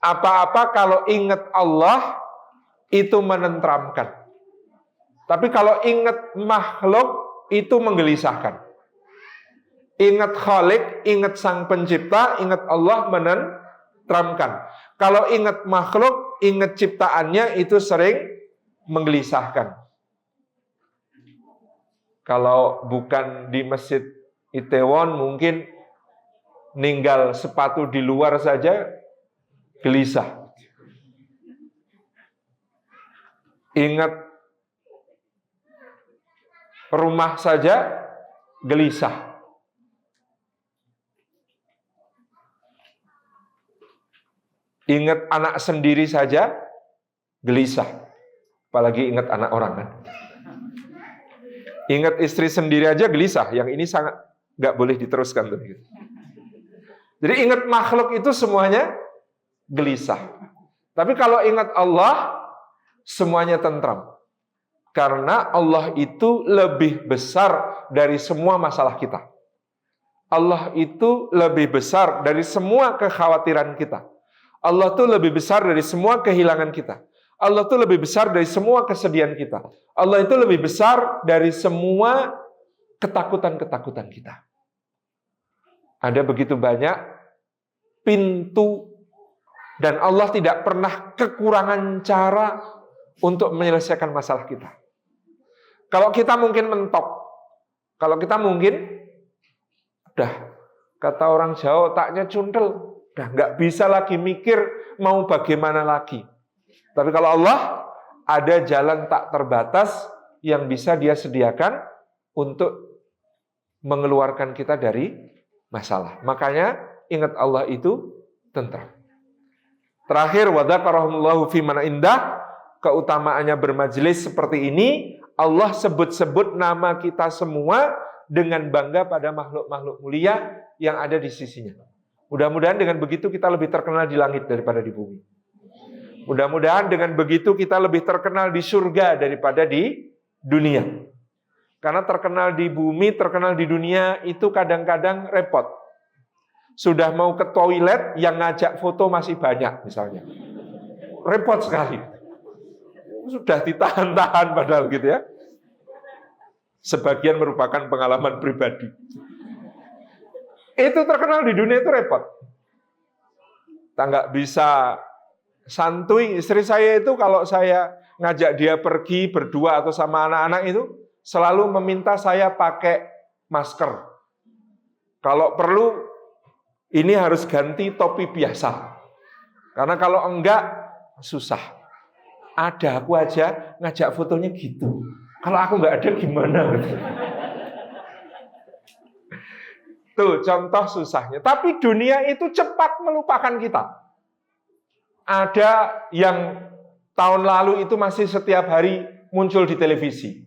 Apa-apa kalau ingat Allah itu menenteramkan. Tapi kalau ingat makhluk itu menggelisahkan. Ingat Khalik, ingat Sang Pencipta, ingat Allah menenteramkan. Kalau ingat makhluk, ingat ciptaannya itu sering menggelisahkan. Kalau bukan di Masjid Itaewon mungkin ninggal sepatu di luar saja gelisah. Ingat rumah saja gelisah. Ingat anak sendiri saja gelisah. Apalagi ingat anak orang kan. Ingat istri sendiri aja gelisah. Yang ini sangat nggak boleh diteruskan tuh. Jadi ingat makhluk itu semuanya gelisah. Tapi kalau ingat Allah, semuanya tentram. Karena Allah itu lebih besar dari semua masalah kita. Allah itu lebih besar dari semua kekhawatiran kita. Allah itu lebih besar dari semua kehilangan kita. Allah itu lebih besar dari semua kesedihan kita. Allah itu lebih besar dari semua ketakutan-ketakutan kita. Ada begitu banyak pintu dan Allah tidak pernah kekurangan cara untuk menyelesaikan masalah kita. Kalau kita mungkin mentok, kalau kita mungkin udah kata orang Jawa otaknya cundel, udah nggak bisa lagi mikir mau bagaimana lagi. Tapi kalau Allah ada jalan tak terbatas yang bisa Dia sediakan untuk mengeluarkan kita dari masalah. Makanya ingat Allah itu tentram. Terakhir, wadzakarahumullahu fi man indah, keutamaannya bermajelis seperti ini, Allah sebut-sebut nama kita semua dengan bangga pada makhluk-makhluk mulia yang ada di sisinya. Mudah-mudahan dengan begitu kita lebih terkenal di langit daripada di bumi. Mudah-mudahan dengan begitu kita lebih terkenal di surga daripada di dunia. Karena terkenal di bumi, terkenal di dunia itu kadang-kadang repot. Sudah mau ke toilet, yang ngajak foto masih banyak misalnya. Repot sekali. Sudah ditahan-tahan padahal gitu ya. Sebagian merupakan pengalaman pribadi. Itu terkenal di dunia itu repot. Kita nggak bisa santuy. Istri saya itu kalau saya ngajak dia pergi berdua atau sama anak-anak itu selalu meminta saya pakai masker. Kalau perlu ini harus ganti topi biasa. Karena kalau enggak susah. Ada aku aja ngajak fotonya gitu. Kalau aku nggak ada gimana? Tuh contoh susahnya. Tapi dunia itu cepat melupakan kita. Ada yang tahun lalu itu masih setiap hari muncul di televisi.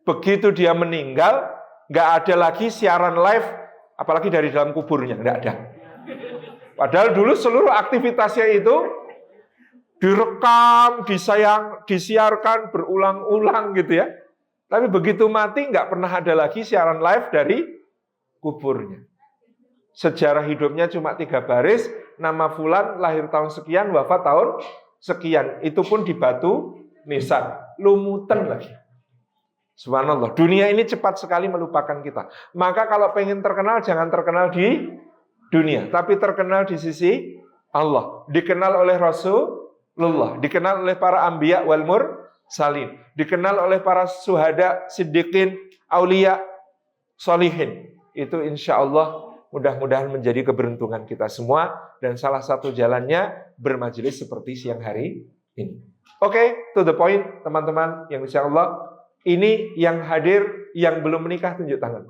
Begitu dia meninggal, nggak ada lagi siaran live, apalagi dari dalam kuburnya, nggak ada. Padahal dulu seluruh aktivitasnya itu direkam, disiarkan berulang-ulang gitu ya. Tapi begitu mati nggak pernah ada lagi siaran live dari kuburnya. Sejarah hidupnya cuma 3 baris, nama fulan lahir tahun sekian, wafat tahun sekian. Itu pun di batu nisan, lumutan lagi. Subhanallah, dunia ini cepat sekali melupakan kita. Maka kalau pengen terkenal, jangan terkenal di dunia, tapi terkenal di sisi Allah. Dikenal oleh Rasulullah, dikenal oleh para anbiya wal mursalin, dikenal oleh para syuhada, siddiqin, aulia, sholihin. Itu insya Allah mudah-mudahan menjadi keberuntungan kita semua. Dan salah satu jalannya bermajelis seperti siang hari ini. Oke, to the point teman-teman yang insya Allah. Ini yang hadir, yang belum menikah tunjuk tangan.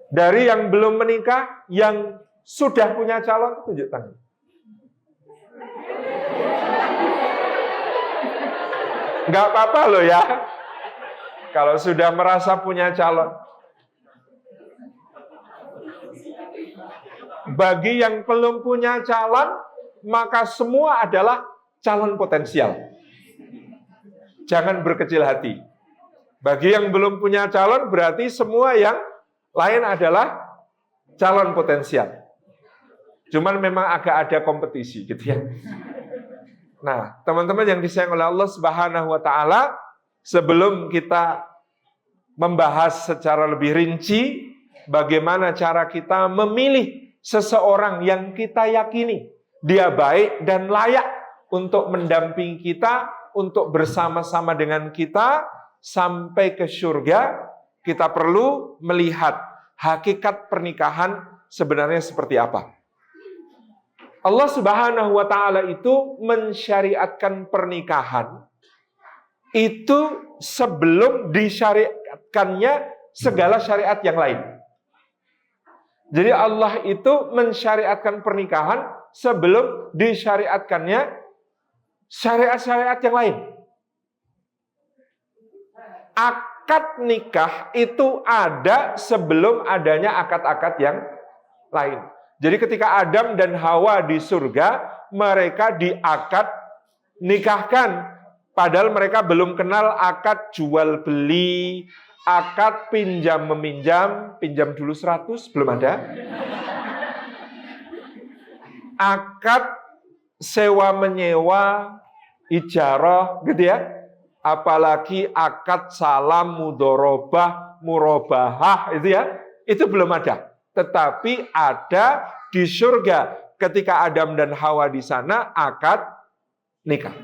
Dari yang belum menikah, yang sudah punya calon tunjuk tangan. Nggak apa-apa loh ya. Kalau sudah merasa punya calon. Bagi yang belum punya calon, maka semua adalah calon potensial. Jangan berkecil hati. Bagi yang belum punya calon, berarti semua yang lain adalah calon potensial. Cuman memang agak ada kompetisi gitu ya. Nah, teman-teman yang disayang oleh Allah Subhanahu wa taala, sebelum kita membahas secara lebih rinci bagaimana cara kita memilih seseorang yang kita yakini dia baik dan layak untuk mendampingi kita, untuk bersama-sama dengan kita sampai ke surga, kita perlu melihat hakikat pernikahan sebenarnya seperti apa. Allah Subhanahu wa taala itu mensyariatkan pernikahan itu sebelum disyariatkannya segala syariat yang lain. Jadi Allah itu mensyariatkan pernikahan sebelum disyariatkannya syariat-syariat yang lain. Akad nikah itu ada sebelum adanya akad-akad yang lain. Jadi ketika Adam dan Hawa di surga, mereka diakad nikahkan. Padahal mereka belum kenal akad jual beli, akad pinjam meminjam, pinjam dulu 100, belum ada. Akad sewa menyewa, ijarah, gitu ya. Apalagi akad salam, mudorobah, murobahah, itu ya. Itu belum ada. Tetapi ada di surga ketika Adam dan Hawa di sana akad nikah.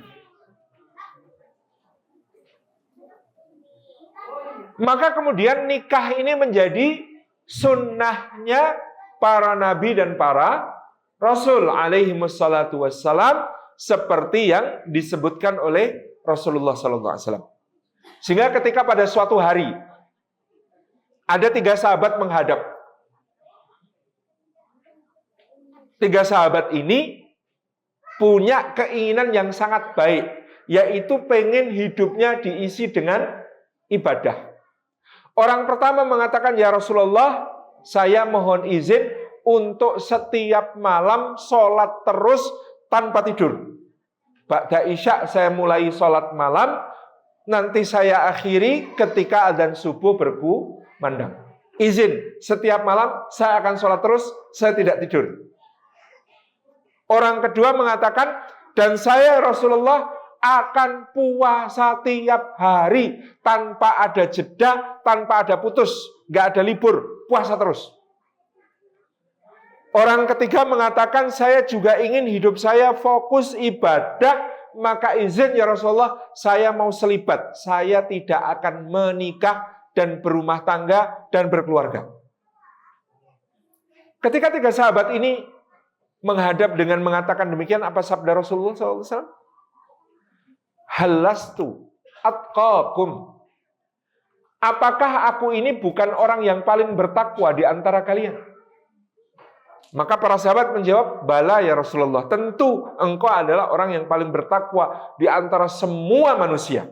Maka kemudian nikah ini menjadi sunnahnya para nabi dan para rasul alaihi wassalatu wassalam, seperti yang disebutkan oleh Rasulullah sallallahu alaihi wasallam. Sehingga ketika pada suatu hari ada 3 sahabat menghadap. 3 sahabat ini punya keinginan yang sangat baik, yaitu pengen hidupnya diisi dengan ibadah. Orang pertama mengatakan, ya Rasulullah, saya mohon izin untuk setiap malam sholat terus tanpa tidur. Ba'da isya saya mulai sholat malam, nanti saya akhiri ketika adzan subuh berkumandang. Izin, setiap malam saya akan sholat terus, saya tidak tidur. Orang kedua mengatakan, dan saya Rasulullah akan puasa tiap hari tanpa ada jeda, tanpa ada putus, nggak ada libur, puasa terus. Orang ketiga mengatakan, saya juga ingin hidup saya fokus ibadah, maka izin ya Rasulullah, saya mau selibat, saya tidak akan menikah dan berumah tangga dan berkeluarga. Ketika 3 sahabat ini menghadap dengan mengatakan demikian, apa sabda Rasulullah SAW? Halastu atqakum. Apakah aku ini bukan orang yang paling bertakwa di antara kalian? Maka para sahabat menjawab, bala ya Rasulullah, tentu engkau adalah orang yang paling bertakwa di antara semua manusia.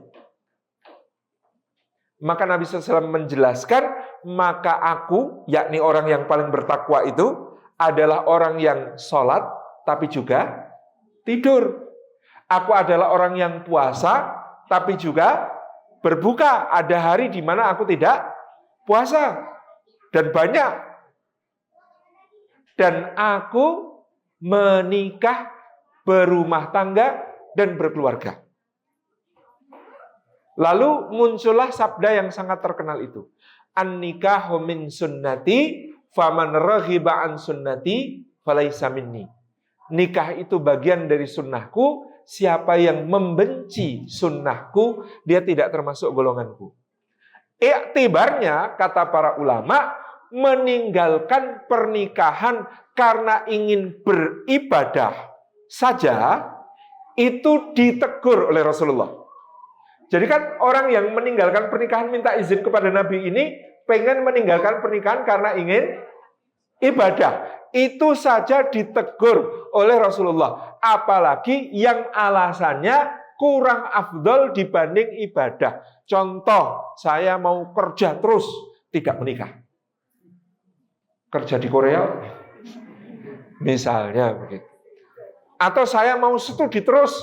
Maka Nabi SAW menjelaskan, maka aku, yakni orang yang paling bertakwa itu, adalah orang yang sholat, tapi juga tidur. Aku adalah orang yang puasa, tapi juga berbuka. Ada hari di mana aku tidak puasa. Dan banyak. Dan aku menikah, berumah tangga, dan berkeluarga. Lalu muncullah sabda yang sangat terkenal itu. An-nikahu min sunnati, faman raghiba an sunnati falaisa minni. Nikah itu bagian dari sunnahku, siapa yang membenci sunnahku, dia tidak termasuk golonganku. Iktibarnya, kata para ulama, meninggalkan pernikahan karena ingin beribadah saja, itu ditegur oleh Rasulullah. Jadi kan orang yang meninggalkan pernikahan minta izin kepada Nabi ini, pengen meninggalkan pernikahan karena ingin ibadah. Itu saja ditegur oleh Rasulullah. Apalagi yang alasannya kurang afdol dibanding ibadah. Contoh, saya mau kerja terus, tidak menikah. Kerja di Korea, misalnya begitu. Atau saya mau studi terus,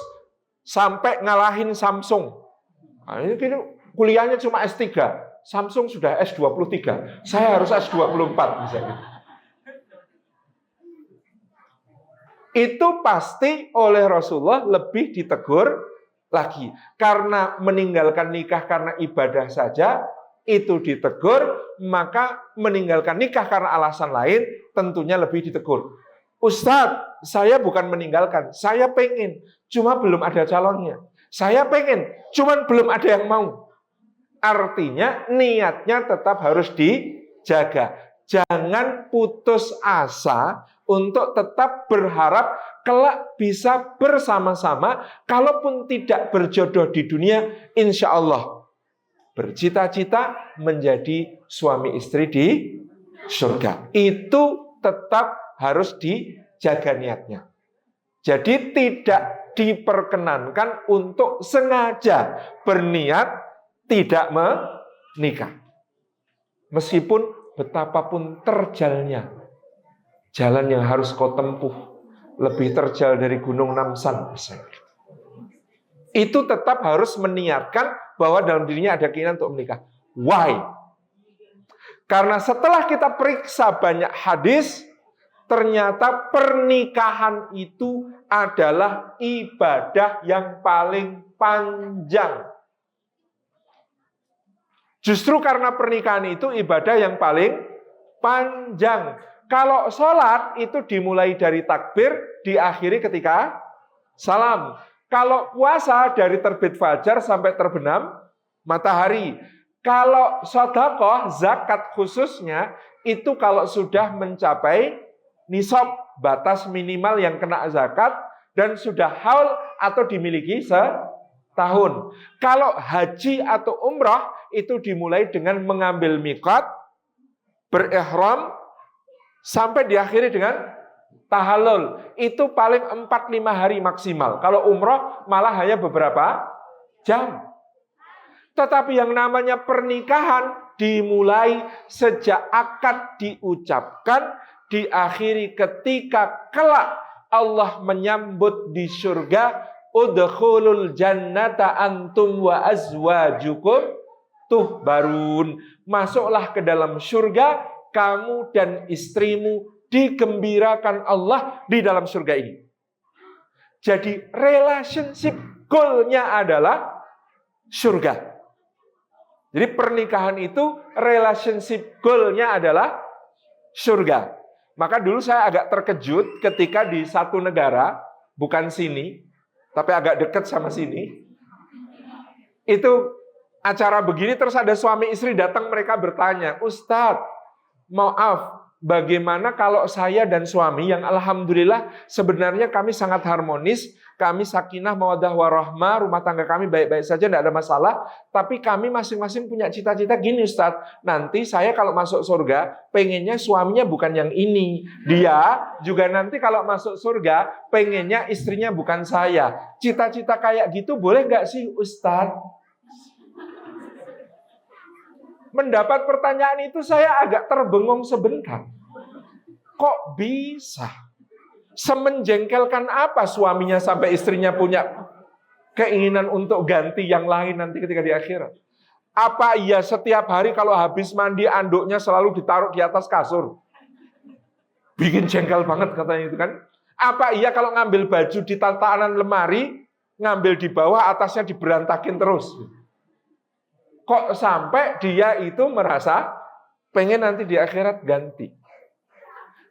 sampai ngalahin Samsung. Nah, ini kuliahnya cuma S3. Samsung sudah S23. Saya harus S24 misalnya. itu pasti oleh Rasulullah lebih ditegur lagi. Karena meninggalkan nikah karena ibadah saja itu ditegur, maka meninggalkan nikah karena alasan lain tentunya lebih ditegur. Ustadz, saya bukan meninggalkan, saya pengen, cuma belum ada calonnya. Saya pengen, cuman belum ada yang mau. Artinya niatnya tetap harus dijaga. Jangan putus asa untuk tetap berharap kelak bisa bersama-sama. Kalaupun tidak berjodoh di dunia, insya Allah bercita-cita menjadi suami istri di surga. Itu tetap harus dijaga niatnya. Jadi tidak diperkenankan untuk sengaja berniat tidak menikah. Meskipun betapapun terjalnya jalan yang harus kau tempuh lebih terjal dari Gunung Namsan, itu tetap harus meniatkan bahwa dalam dirinya ada keinginan untuk menikah. Why? Karena setelah kita periksa banyak hadis, ternyata pernikahan itu adalah ibadah yang paling panjang. Justru karena pernikahan itu ibadah yang paling panjang. Kalau sholat itu dimulai dari takbir, diakhiri ketika salam. Kalau puasa dari terbit fajar sampai terbenam matahari. Kalau sedekah, zakat khususnya, itu kalau sudah mencapai nisab, batas minimal yang kena zakat, dan sudah haul atau dimiliki setahun. Kalau haji atau umrah, itu dimulai dengan mengambil miqat, berihram, sampai diakhiri dengan tahallul. Itu paling 4-5 hari maksimal. Kalau umrah malah hanya beberapa jam. Tetapi yang namanya pernikahan dimulai sejak akad diucapkan, diakhiri ketika kelak Allah menyambut di surga, udkhulul jannata antum wa azwajukum tuhbarun. Masuklah ke dalam surga, kamu dan istrimu digembirakan Allah di dalam surga ini. Jadi relationship goal-nya adalah surga. Jadi pernikahan itu relationship goal-nya adalah surga. Maka dulu saya agak terkejut ketika di satu negara, bukan sini, tapi agak dekat sama sini, itu acara begini terus ada suami istri datang, mereka bertanya, Ustadz, maaf, bagaimana kalau saya dan suami yang alhamdulillah sebenarnya kami sangat harmonis, kami sakinah, mawaddah, warahmah, rumah tangga kami baik-baik saja, tidak ada masalah, tapi kami masing-masing punya cita-cita gini Ustadz, nanti saya kalau masuk surga, pengennya suaminya bukan yang ini, dia juga nanti kalau masuk surga, pengennya istrinya bukan saya. Cita-cita kayak gitu boleh nggak sih Ustadz? Mendapat pertanyaan itu saya agak terbengong sebentar. Kok bisa? Semenjengkelkan apa suaminya sampai istrinya punya keinginan untuk ganti yang lain nanti ketika di akhirat? Apa iya setiap hari kalau habis mandi anduknya selalu ditaruh di atas kasur? Bikin jengkel banget katanya itu kan. Apa iya kalau ngambil baju di tatanan lemari, ngambil di bawah atasnya diberantakin terus? Kok sampai dia itu merasa pengen nanti di akhirat ganti.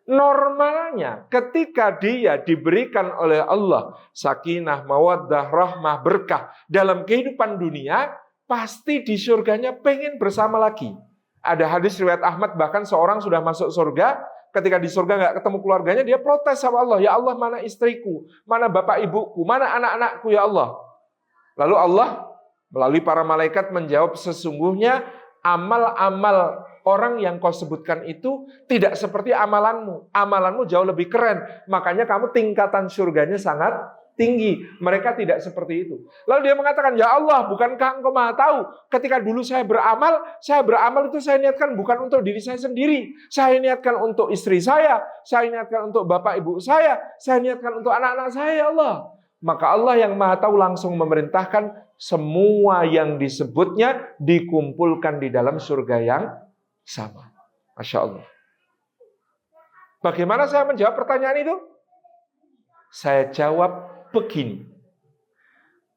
Normalnya ketika dia diberikan oleh Allah sakinah, mawaddah, rahmah, berkah dalam kehidupan dunia, pasti di surganya pengen bersama lagi. Ada hadis riwayat Ahmad, bahkan seorang sudah masuk surga, ketika di surga nggak ketemu keluarganya, dia protes sama Allah, ya Allah mana istriku, mana bapak ibuku, mana anak-anakku ya Allah. Lalu Allah melalui para malaikat menjawab, sesungguhnya amal-amal orang yang kau sebutkan itu tidak seperti amalanmu. Amalanmu jauh lebih keren. Makanya kamu tingkatan surganya sangat tinggi. Mereka tidak seperti itu. Lalu dia mengatakan, ya Allah, bukankah engkau maha tahu? Ketika dulu saya beramal itu saya niatkan bukan untuk diri saya sendiri. Saya niatkan untuk istri saya niatkan untuk bapak ibu saya niatkan untuk anak-anak saya, ya Allah. Maka Allah yang maha tahu langsung memerintahkan semua yang disebutnya dikumpulkan di dalam surga yang sama. Masya Allah. Bagaimana saya menjawab pertanyaan itu? Saya jawab begini.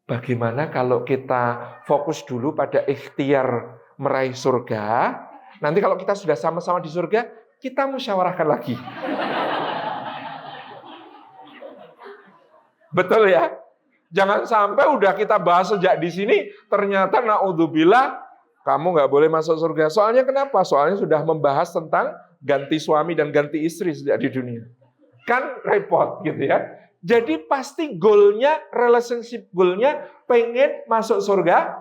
Bagaimana kalau kita fokus dulu pada ikhtiar meraih surga? Nanti kalau kita sudah sama-sama di surga, kita musyawarahkan lagi. Betul ya? Jangan sampai udah kita bahas sejak di sini, ternyata naudzubillah, kamu nggak boleh masuk surga. Soalnya kenapa? Soalnya sudah membahas tentang ganti suami dan ganti istri sejak di dunia. Kan repot gitu ya. Jadi pasti goalnya, relationship goalnya pengen masuk surga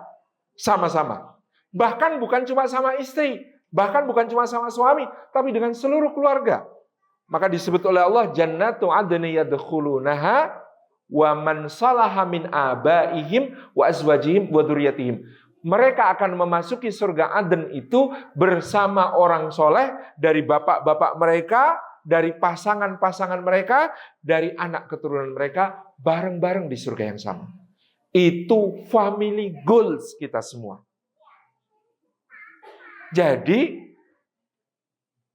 sama-sama. Bahkan bukan cuma sama istri, bahkan bukan cuma sama suami, tapi dengan seluruh keluarga. Maka disebut oleh Allah, jannatu adni yadkhulunaha wa man salaha min abaihim wa azwajihim wa dzurriyyatihim. Mereka akan memasuki surga Aden itu bersama orang soleh dari bapak-bapak mereka, dari pasangan-pasangan mereka, dari anak keturunan mereka, bareng-bareng di surga yang sama. Itu family goals kita semua. Jadi,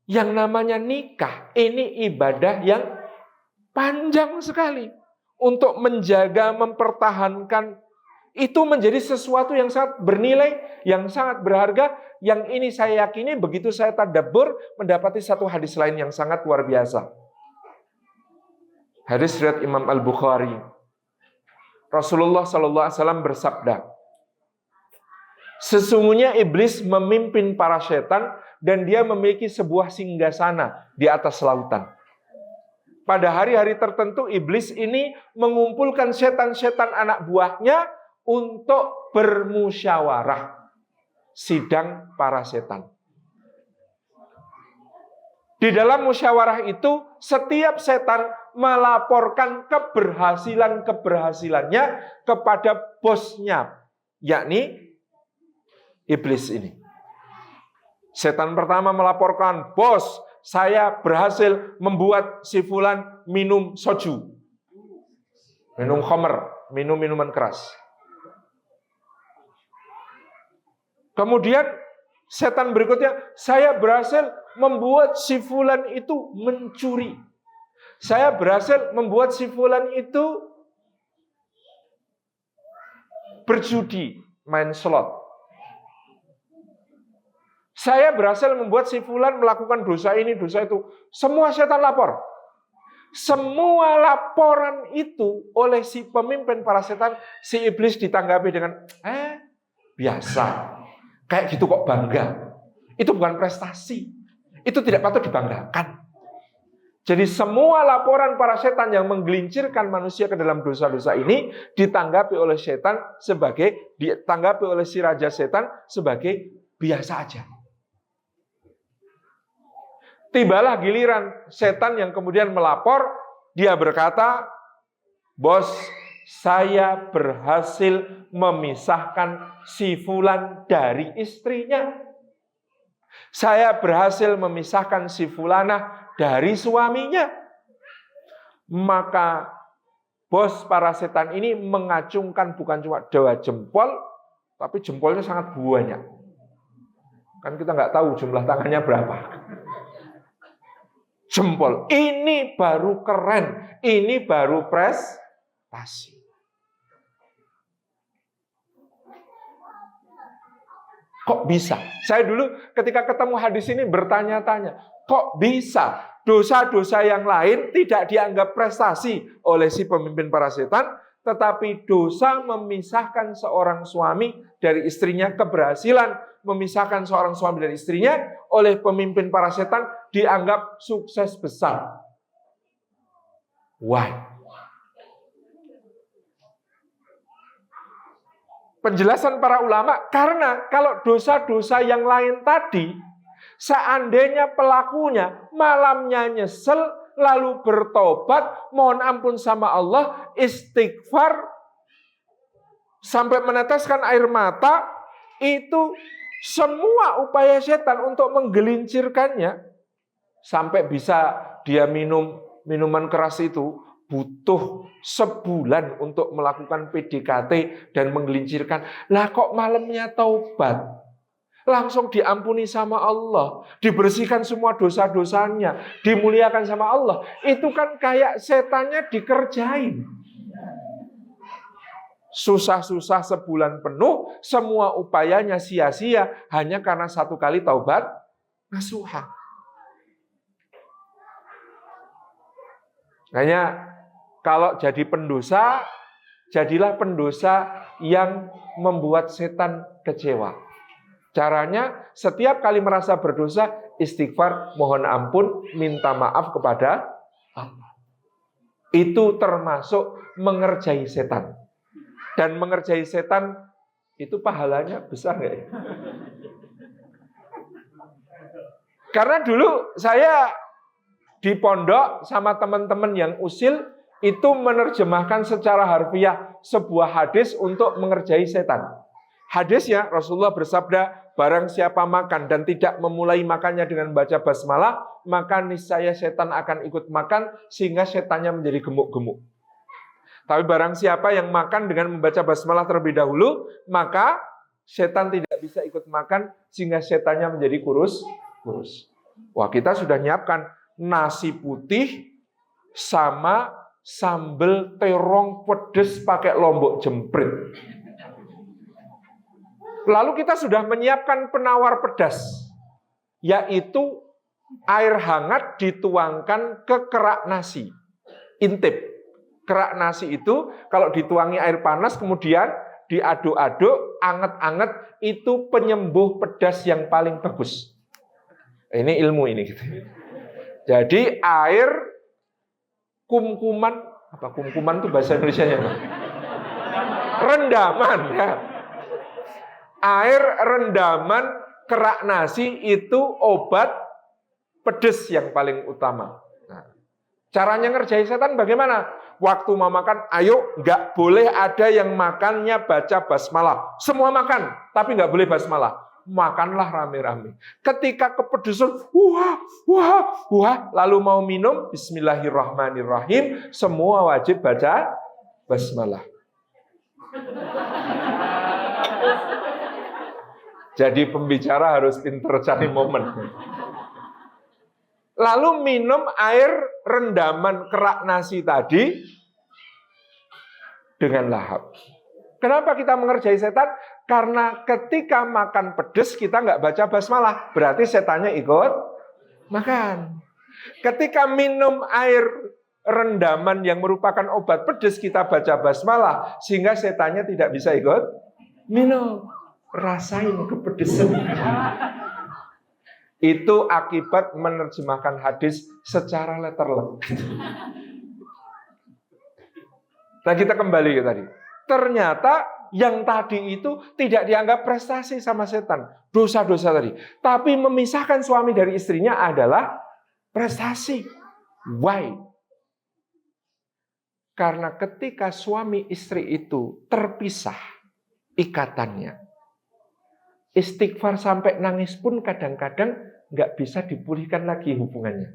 yang namanya nikah, ini ibadah yang panjang sekali. Untuk menjaga, mempertahankan, itu menjadi sesuatu yang sangat bernilai, yang sangat berharga. Yang ini saya yakini begitu saya tadabbur mendapati satu hadis lain yang sangat luar biasa. Hadis riwayat Imam Al-Bukhari. Rasulullah SAW bersabda, sesungguhnya iblis memimpin para setan dan dia memiliki sebuah singgasana di atas lautan. Pada hari-hari tertentu iblis ini mengumpulkan setan-setan anak buahnya untuk bermusyawarah. Sidang para setan. Di dalam musyawarah itu, setiap setan melaporkan keberhasilannya kepada bosnya, yakni iblis ini. Setan pertama melaporkan, bos, saya berhasil membuat si fulan minum soju, minum khamr, minum minuman keras. Kemudian setan berikutnya, saya berhasil membuat si fulan itu mencuri. Saya berhasil membuat si fulan itu berjudi, main slot. Saya berhasil membuat si fulan melakukan dosa ini, dosa itu. Semua setan lapor. Semua laporan itu oleh si pemimpin para setan, si iblis ditanggapi dengan, biasa. Kayak gitu kok bangga. Itu bukan prestasi. Itu tidak patut dibanggakan. Jadi semua laporan para setan yang menggelincirkan manusia ke dalam dosa-dosa ini ditanggapi oleh setan ditanggapi oleh si raja setan sebagai biasa aja. Tibalah giliran setan yang kemudian melapor, dia berkata, bos, saya berhasil memisahkan si fulan dari istrinya. Saya berhasil memisahkan si fulanah dari suaminya. Maka bos para setan ini mengacungkan bukan cuma 2 jempol, tapi jempolnya sangat banyak. Kan kita nggak tahu jumlah tangannya berapa. Jempol. Ini baru keren. Ini baru prestasi. Kok bisa? Saya dulu ketika ketemu hadis ini bertanya-tanya, kok bisa dosa-dosa yang lain tidak dianggap prestasi oleh si pemimpin para setan, tetapi dosa memisahkan seorang suami dari istrinya, keberhasilan memisahkan seorang suami dari istrinya oleh pemimpin para setan dianggap sukses besar. Why? Penjelasan para ulama, karena kalau dosa-dosa yang lain tadi, seandainya pelakunya malamnya nyesel, lalu bertobat, mohon ampun sama Allah, istighfar, sampai meneteskan air mata, itu semua upaya setan untuk menggelincirkannya, sampai bisa dia minum minuman keras itu, butuh sebulan untuk melakukan PDKT dan menggelincirkan. Lah kok malamnya taubat? langsung diampuni sama Allah, dibersihkan semua dosa-dosanya, dimuliakan sama Allah. Itu kan kayak setannya dikerjain. Susah-susah sebulan penuh, semua upayanya sia-sia hanya karena satu kali taubat nasuha. Makanya kalau jadi pendosa, jadilah pendosa yang membuat setan kecewa. Caranya, setiap kali merasa berdosa, istighfar, mohon ampun, minta maaf kepada Allah. Itu termasuk mengerjai setan. Dan mengerjai setan, itu pahalanya besar nggak ya? Karena dulu saya di pondok sama teman-teman yang usil, itu menerjemahkan secara harfiah sebuah hadis untuk mengerjai setan. Hadisnya, Rasulullah bersabda, barang siapa makan dan tidak memulai makannya dengan membaca basmalah, maka niscaya setan akan ikut makan sehingga setannya menjadi gemuk-gemuk. Tapi barang siapa yang makan dengan membaca basmalah terlebih dahulu, maka setan tidak bisa ikut makan sehingga setannya menjadi kurus. Wah, kita sudah nyiapkan nasi putih sama sambal terong pedes pakai lombok jemprit. Lalu kita sudah menyiapkan penawar pedas, yaitu air hangat dituangkan ke kerak nasi. Intip. Kerak nasi itu kalau dituangi air panas kemudian diaduk-aduk, anget-anget, itu penyembuh pedas yang paling bagus. Ini ilmu ini gitu. Jadi air kumkuman, apa kumkuman itu bahasa Indonesianya apa? Rendaman ya. Air rendaman kerak nasi itu obat pedes yang paling utama. Nah, caranya ngerjain setan bagaimana? Waktu mau makan, ayo nggak boleh ada yang makannya baca basmalah. Semua makan, tapi nggak boleh basmalah. Makanlah rame-rame. Ketika kepedesan, wah, lalu mau minum, bismillahirrahmanirrahim, semua wajib baca basmalah. Jadi pembicara harus pintar cari momen. Lalu minum air rendaman kerak nasi tadi dengan lahap. Kenapa kita mengerjai setan? Karena ketika makan pedes kita nggak baca basmalah, berarti setannya ikut makan. Ketika minum air rendaman yang merupakan obat pedes kita baca basmalah, sehingga setannya tidak bisa ikut minum. Rasain kepedesan. Itu akibat menerjemahkan hadis secara letterlek. Nah, kita kembali ke tadi. Ternyata yang tadi itu tidak dianggap prestasi sama setan. Dosa-dosa tadi. Tapi memisahkan suami dari istrinya adalah prestasi. Why? Karena ketika suami istri itu terpisah ikatannya, istighfar sampai nangis pun kadang-kadang nggak bisa dipulihkan lagi hubungannya.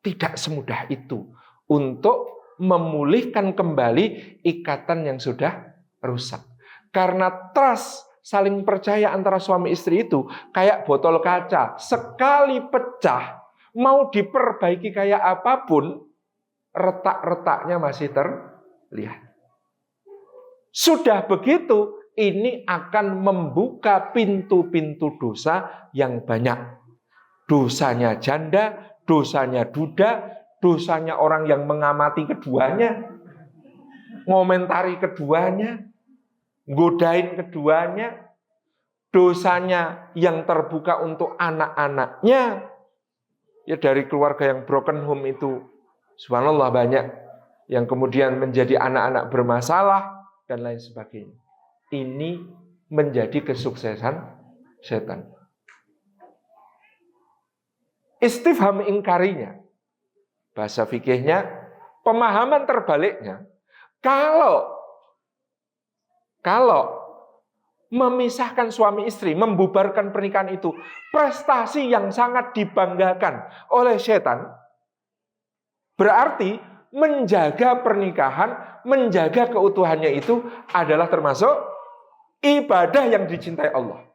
Tidak semudah itu untuk memulihkan kembali ikatan yang sudah rusak. Karena trust, saling percaya antara suami istri itu kayak botol kaca. Sekali pecah, mau diperbaiki kayak apapun, retak-retaknya masih terlihat. Sudah begitu, ini akan membuka pintu-pintu dosa yang banyak. Dosanya janda, dosanya duda, dosanya orang yang mengamati keduanya, ngomentari keduanya, godain keduanya, dosanya yang terbuka untuk anak-anaknya. Ya, dari keluarga yang broken home itu, subhanallah banyak yang kemudian menjadi anak-anak bermasalah dan lain sebagainya. Ini menjadi kesuksesan setan. Istifham ingkarinya, bahasa fikihnya, pemahaman terbaliknya, kalau memisahkan suami istri, membubarkan pernikahan itu prestasi yang sangat dibanggakan oleh setan, berarti menjaga pernikahan, menjaga keutuhannya itu adalah termasuk ibadah yang dicintai Allah.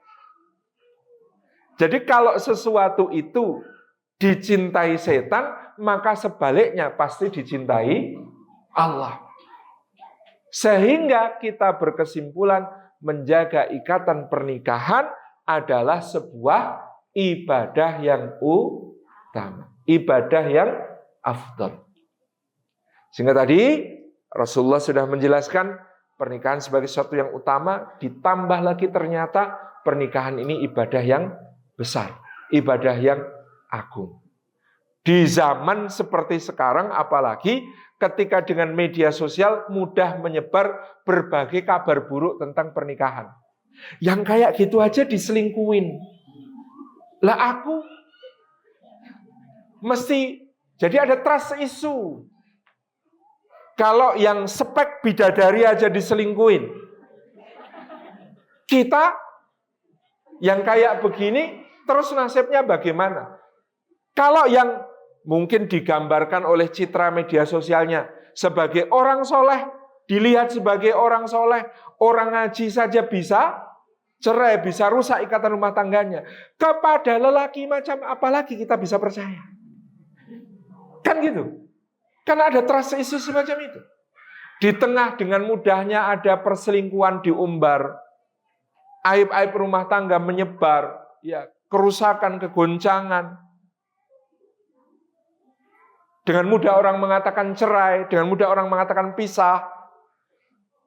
Jadi kalau sesuatu itu dicintai setan, maka sebaliknya pasti dicintai Allah. Sehingga kita berkesimpulan menjaga ikatan pernikahan adalah sebuah ibadah yang utama, ibadah yang afdal. Sehingga tadi Rasulullah sudah menjelaskan pernikahan sebagai sesuatu yang utama, ditambah lagi ternyata pernikahan ini ibadah yang besar, ibadah yang agung. Di zaman seperti sekarang, apalagi ketika dengan media sosial mudah menyebar berbagai kabar buruk tentang pernikahan. Yang kayak gitu aja diselingkuin. Lah aku mesti, jadi ada trust issue. Kalau yang spek bidadari aja diselingkuin, kita yang kayak begini terus nasibnya bagaimana? Kalau yang mungkin digambarkan oleh citra media sosialnya sebagai orang soleh, dilihat sebagai orang soleh, orang ngaji saja bisa cerai, bisa rusak ikatan rumah tangganya. Kepada lelaki macam apa lagi kita bisa percaya? Kan gitu. Karena ada trust issue semacam itu. Di tengah dengan mudahnya ada perselingkuhan diumbar, aib-aib rumah tangga menyebar, ya, kerusakan, kegoncangan. Dengan mudah orang mengatakan cerai, dengan mudah orang mengatakan pisah.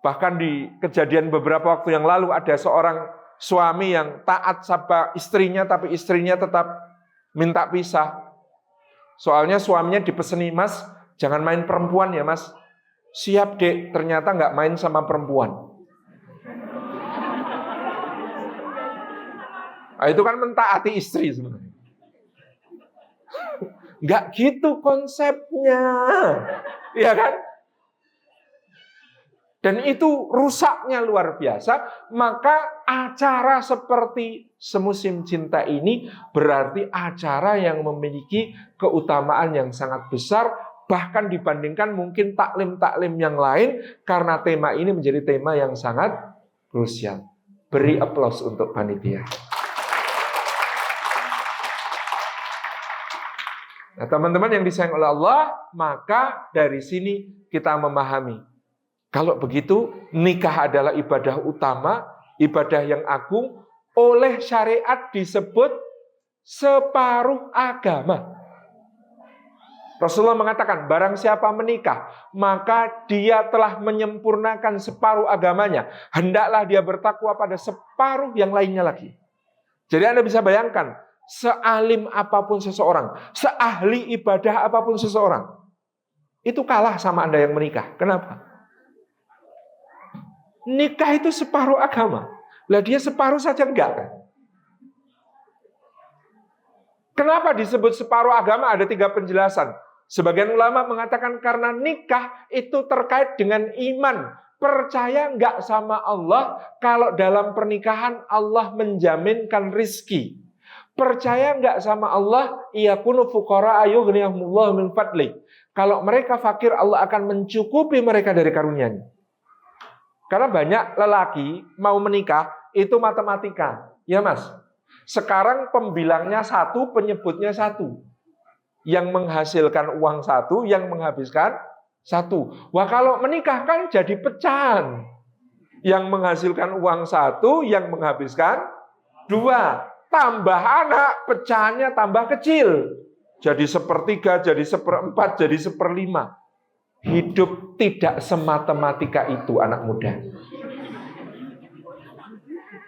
Bahkan di kejadian beberapa waktu yang lalu ada seorang suami yang taat sama istrinya, tapi istrinya tetap minta pisah. Soalnya suaminya dipeseni, "Mas, jangan main perempuan ya, Mas." "Siap, Dek." Ternyata nggak main sama perempuan. Nah, itu kan mentaati istri sebenarnya. Nggak gitu konsepnya. Iya kan? Dan itu rusaknya luar biasa. Maka acara seperti Semusim Cinta ini berarti acara yang memiliki keutamaan yang sangat besar, bahkan dibandingkan mungkin taklim-taklim yang lain, karena tema ini menjadi tema yang sangat krusial. Beri aplaus untuk panitia. Nah, teman-teman yang disayang oleh Allah, maka dari sini kita memahami, kalau begitu nikah adalah ibadah utama, ibadah yang agung, oleh syariat disebut separuh agama. Rasulullah mengatakan, barang siapa menikah, maka dia telah menyempurnakan separuh agamanya. Hendaklah dia bertakwa pada separuh yang lainnya lagi. Jadi Anda bisa bayangkan, sealim apapun seseorang, seahli ibadah apapun seseorang, itu kalah sama Anda yang menikah. Kenapa? Nikah itu separuh agama. Lah dia separuh saja enggak kan? Kenapa disebut separuh agama? Ada 3 penjelasan. Sebagian ulama mengatakan karena nikah itu terkait dengan iman. Percaya enggak sama Allah kalau dalam pernikahan Allah menjaminkan rizki. Percaya enggak sama Allah, iyakunu fuqara ayughniyahumullahu min fadli. Kalau mereka fakir, Allah akan mencukupi mereka dari karunia-Nya. Karena banyak lelaki mau menikah itu matematika. Ya Mas, sekarang pembilangnya 1, penyebutnya 1. Yang menghasilkan uang 1, yang menghabiskan 1. Wah, kalau menikah kan jadi pecahan. Yang menghasilkan uang 1, yang menghabiskan 2. Tambah anak, pecahannya tambah kecil. Jadi 1/3, jadi 1/4, jadi 1/5. Hidup tidak sematematika itu, anak muda.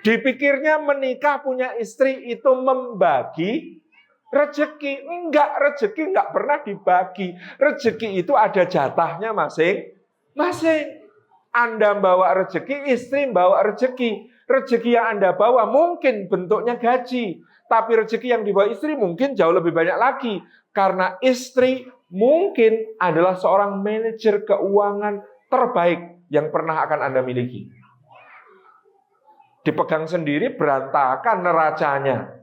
Dipikirnya menikah punya istri itu membagi rezeki. Enggak, rezeki enggak pernah dibagi. Rezeki itu ada jatahnya masing-masing. Anda bawa rezeki, istri bawa rezeki. Rezeki yang Anda bawa mungkin bentuknya gaji, tapi rezeki yang dibawa istri mungkin jauh lebih banyak lagi. Karena istri mungkin adalah seorang manajer keuangan terbaik yang pernah akan Anda miliki. Dipegang sendiri berantakan neracanya.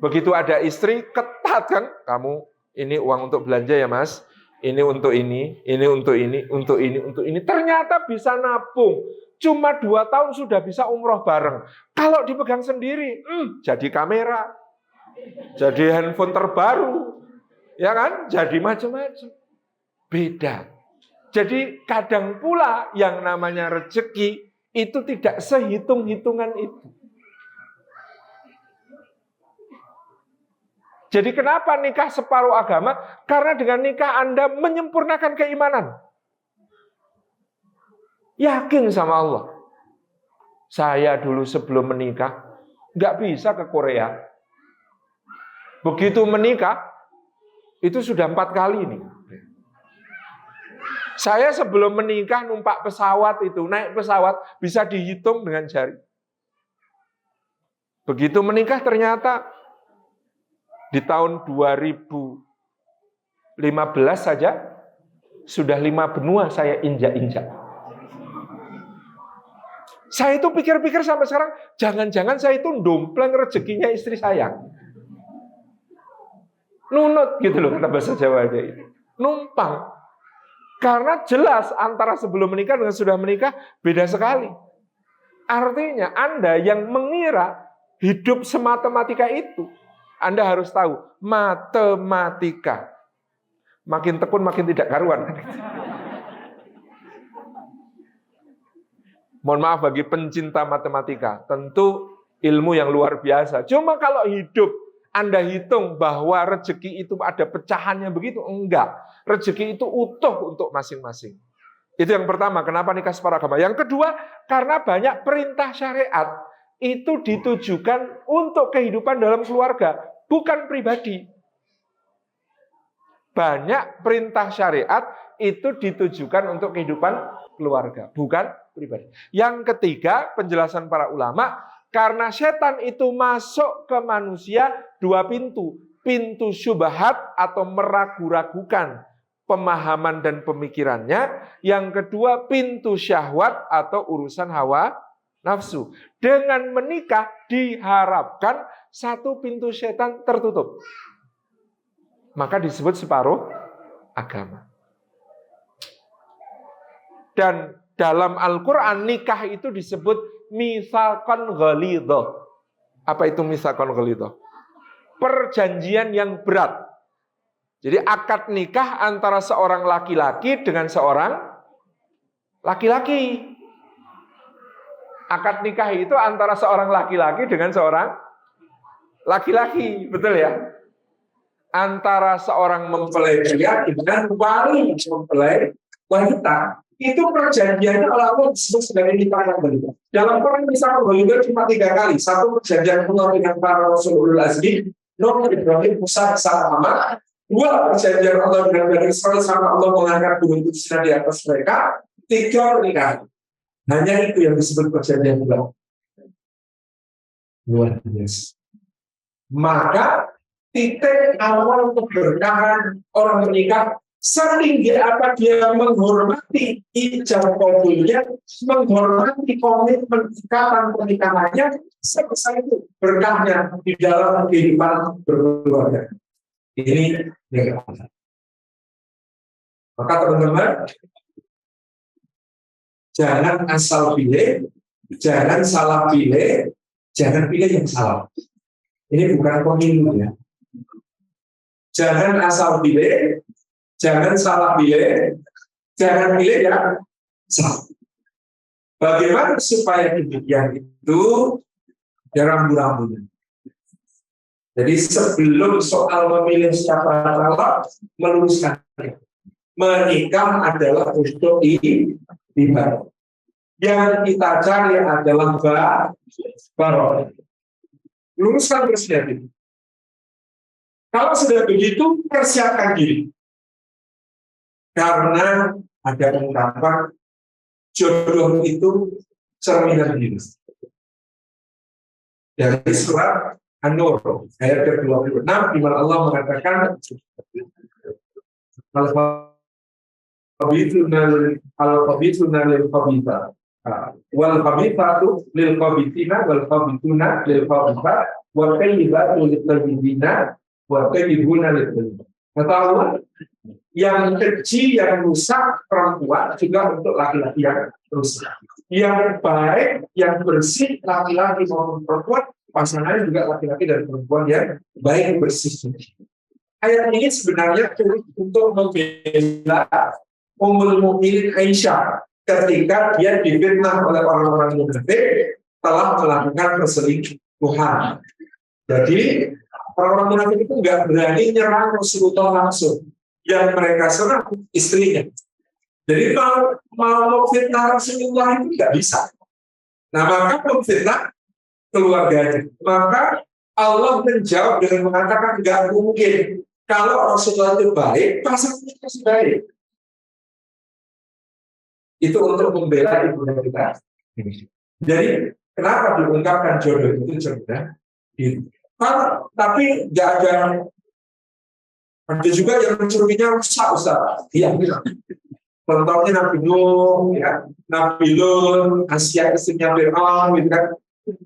Begitu ada istri, ketat kan? Kamu ini uang untuk belanja ya Mas, ini untuk ini untuk ini, untuk ini, untuk ini. Ternyata bisa nabung. Cuma 2 tahun sudah bisa umroh bareng. Kalau dipegang sendiri, jadi kamera, jadi handphone terbaru, ya kan? Jadi macam-macam. Beda. Jadi kadang pula yang namanya rezeki itu tidak sehitung-hitungan itu. Jadi kenapa nikah separuh agama? Karena dengan nikah Anda menyempurnakan keimanan. Yakin sama Allah. Saya dulu sebelum menikah nggak bisa ke Korea. Begitu menikah itu sudah 4 kali nih. Saya sebelum menikah numpak pesawat itu, naik pesawat bisa dihitung dengan jari. Begitu menikah ternyata di tahun 2015 saja sudah 5 benua saya injak-injak. Saya itu pikir-pikir sampai sekarang, jangan-jangan saya itu dompleng rezekinya istri saya. Nunut gitu loh kata bahasa Jawa aja itu. Numpang. Karena jelas antara sebelum menikah dengan sudah menikah beda sekali. Artinya Anda yang mengira hidup sematematika itu, Anda harus tahu matematika. Makin tekun makin tidak karuan. Mohon maaf bagi pencinta matematika, tentu ilmu yang luar biasa. Cuma kalau hidup Anda hitung bahwa rezeki itu ada pecahannya begitu, enggak. Rezeki itu utuh untuk masing-masing. Itu yang pertama, kenapa nikah separuh agama. Yang kedua, karena banyak perintah syariat itu ditujukan untuk kehidupan dalam keluarga, bukan pribadi. Banyak perintah syariat itu ditujukan untuk kehidupan keluarga, bukan pribadi. Yang ketiga, penjelasan para ulama, karena setan itu masuk ke manusia 2 pintu. Pintu syubhat atau meragu-ragukan pemahaman dan pemikirannya. Yang kedua, pintu syahwat atau urusan hawa nafsu. Dengan menikah diharapkan 1 pintu setan tertutup. Maka disebut separuh agama. Dan dalam Al-Quran nikah itu disebut mitsaqan ghalidha. Apa itu mitsaqan ghalidha? Perjanjian yang berat. Jadi akad nikah antara seorang laki-laki dengan seorang laki-laki. Akad nikah itu antara seorang laki-laki dengan seorang laki-laki, betul ya? Antara seorang mempelai pria dengan wali mempelai wanita. Itu perjanjiannya oleh Allah disebut sebagai nikah ghalidha. Dalam Quran nikah ghalidha cuma 3 kali. 1 perjanjian Allah dengan para Rasulul Azmi, Nuh, Ibrahim, Musa, Muhammad. 2 perjanjian Allah dengan Bani Israil sama Allah mengangkat gunung Sinai di atas mereka. 3 nikah. Hanya itu yang disebut perjanjian Allah. Luar biasa. Maka titik awal keberkahan orang menikah setinggi apa dia menghormati ijab qabulnya, menghormati komitmen ikatan pernikahannya, sebesar itu berkahnya di dalam kehidupan berkeluarga. Ini yang pertama. Maka teman-teman, jangan asal pilih, jangan salah pilih, jangan pilih yang salah. Ini bukan pemilu ya. Jangan asal pilih, jangan salah pilih, jangan pilih yang salah. Bagaimana supaya demikian itu ya rambu-rambunya. Jadi sebelum soal memilih siapa calon, meluruskan. Menikah adalah untuk ibadah. Yang kita cari adalah barokah. Luruskan persiapan. Kalau sudah begitu, persiapkan diri. Karena ada ungkapan jodoh itu cerminan diri. Dari surat An-Nur ayat ke-26 di mana Allah mengatakan al-qabithuna lil-qabitha wal-qabithatu lil-qabithina wal-qabithuna lil-qabitha wal-qayyibatu lil-qayyibina wal-qayyibuna lil-qayyibina. Kata Allah, yang keji, yang rusak perempuan juga untuk laki-laki yang rusak. Yang baik, yang bersih laki-laki maupun perempuan pasangannya juga laki-laki dan perempuan yang baik bersih. Ayat ini sebenarnya untuk membela Ummul Mukminin Aisyah ketika dia difitnah oleh orang-orang munafik telah melakukan perselingkuhan. Jadi orang-orang munafik itu nggak berani nyerang Rasulullah langsung. Yang mereka serang istrinya. Jadi mau fitnah Rasulullah itu nggak bisa. Nah, maka memfitnah keluarganya. Maka Allah menjawab dengan mengatakan nggak mungkin. Kalau Rasulullah itu baik, pasangannya pasti baik. Itu untuk membela ibu kita. Jadi kenapa diungkapkan jodoh itu jodoh? Tapi nggak ada juga yang mencuriginya rusak, Ustaz. Iya. Contohnya Nabi Nuh, ya, Nabi Lut, Asia istrinya Fir'aun, gitu kan?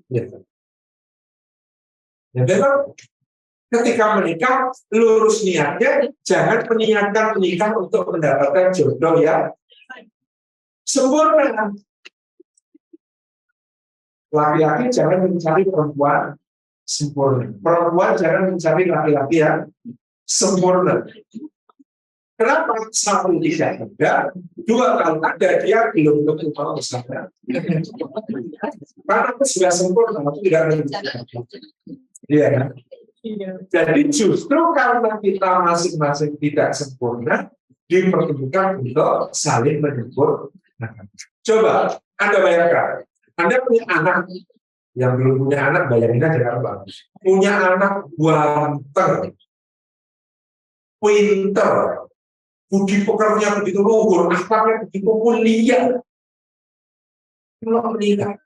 Ya. Ya, memang ketika menikah, lurus niatnya, jangan meniatkan menikah untuk mendapatkan jodoh yang sempurna. Laki-laki jangan mencari perempuan sempurna. Perempuan jangan mencari laki-laki yang sempurna. Kenapa? Satu tidak ada, dua kalau ada dia belum tentu mau bersama. Karena itu sudah sempurna, itu tidak ada. Iya. Jadi justru karena kita masing-masing tidak sempurna, dipertemukan untuk saling menyempurnakan. Coba Anda bayangkan, Anda punya anak, yang belum punya anak bayangin aja apa? Punya anak ganteng, pinter, budi pekerja begitu luhur, akhlaknya begitu mulia. Kalau menikah,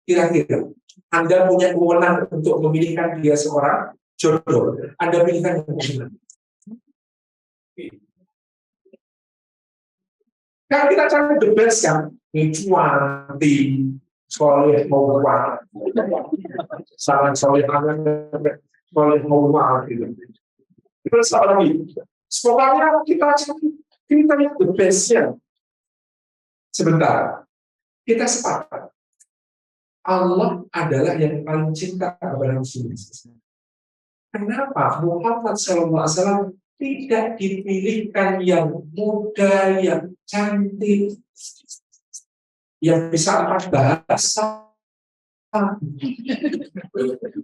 kira-kira Anda punya kewenangan untuk memilihkan dia seorang jodoh. Anda pilihkan yang mana? Kan kita cari the best kan, cuanti, soleh mau uang, sangat soleh mau uang gitu. Terus apa lagi? Pokoknya kita yang the best-nya. Sebentar, kita sepakat. Allah adalah yang paling cinta kepada Rasulullah. Kenapa Muhammad SAW tidak dipilihkan yang muda, yang cantik, yang bisa 4 bahasa?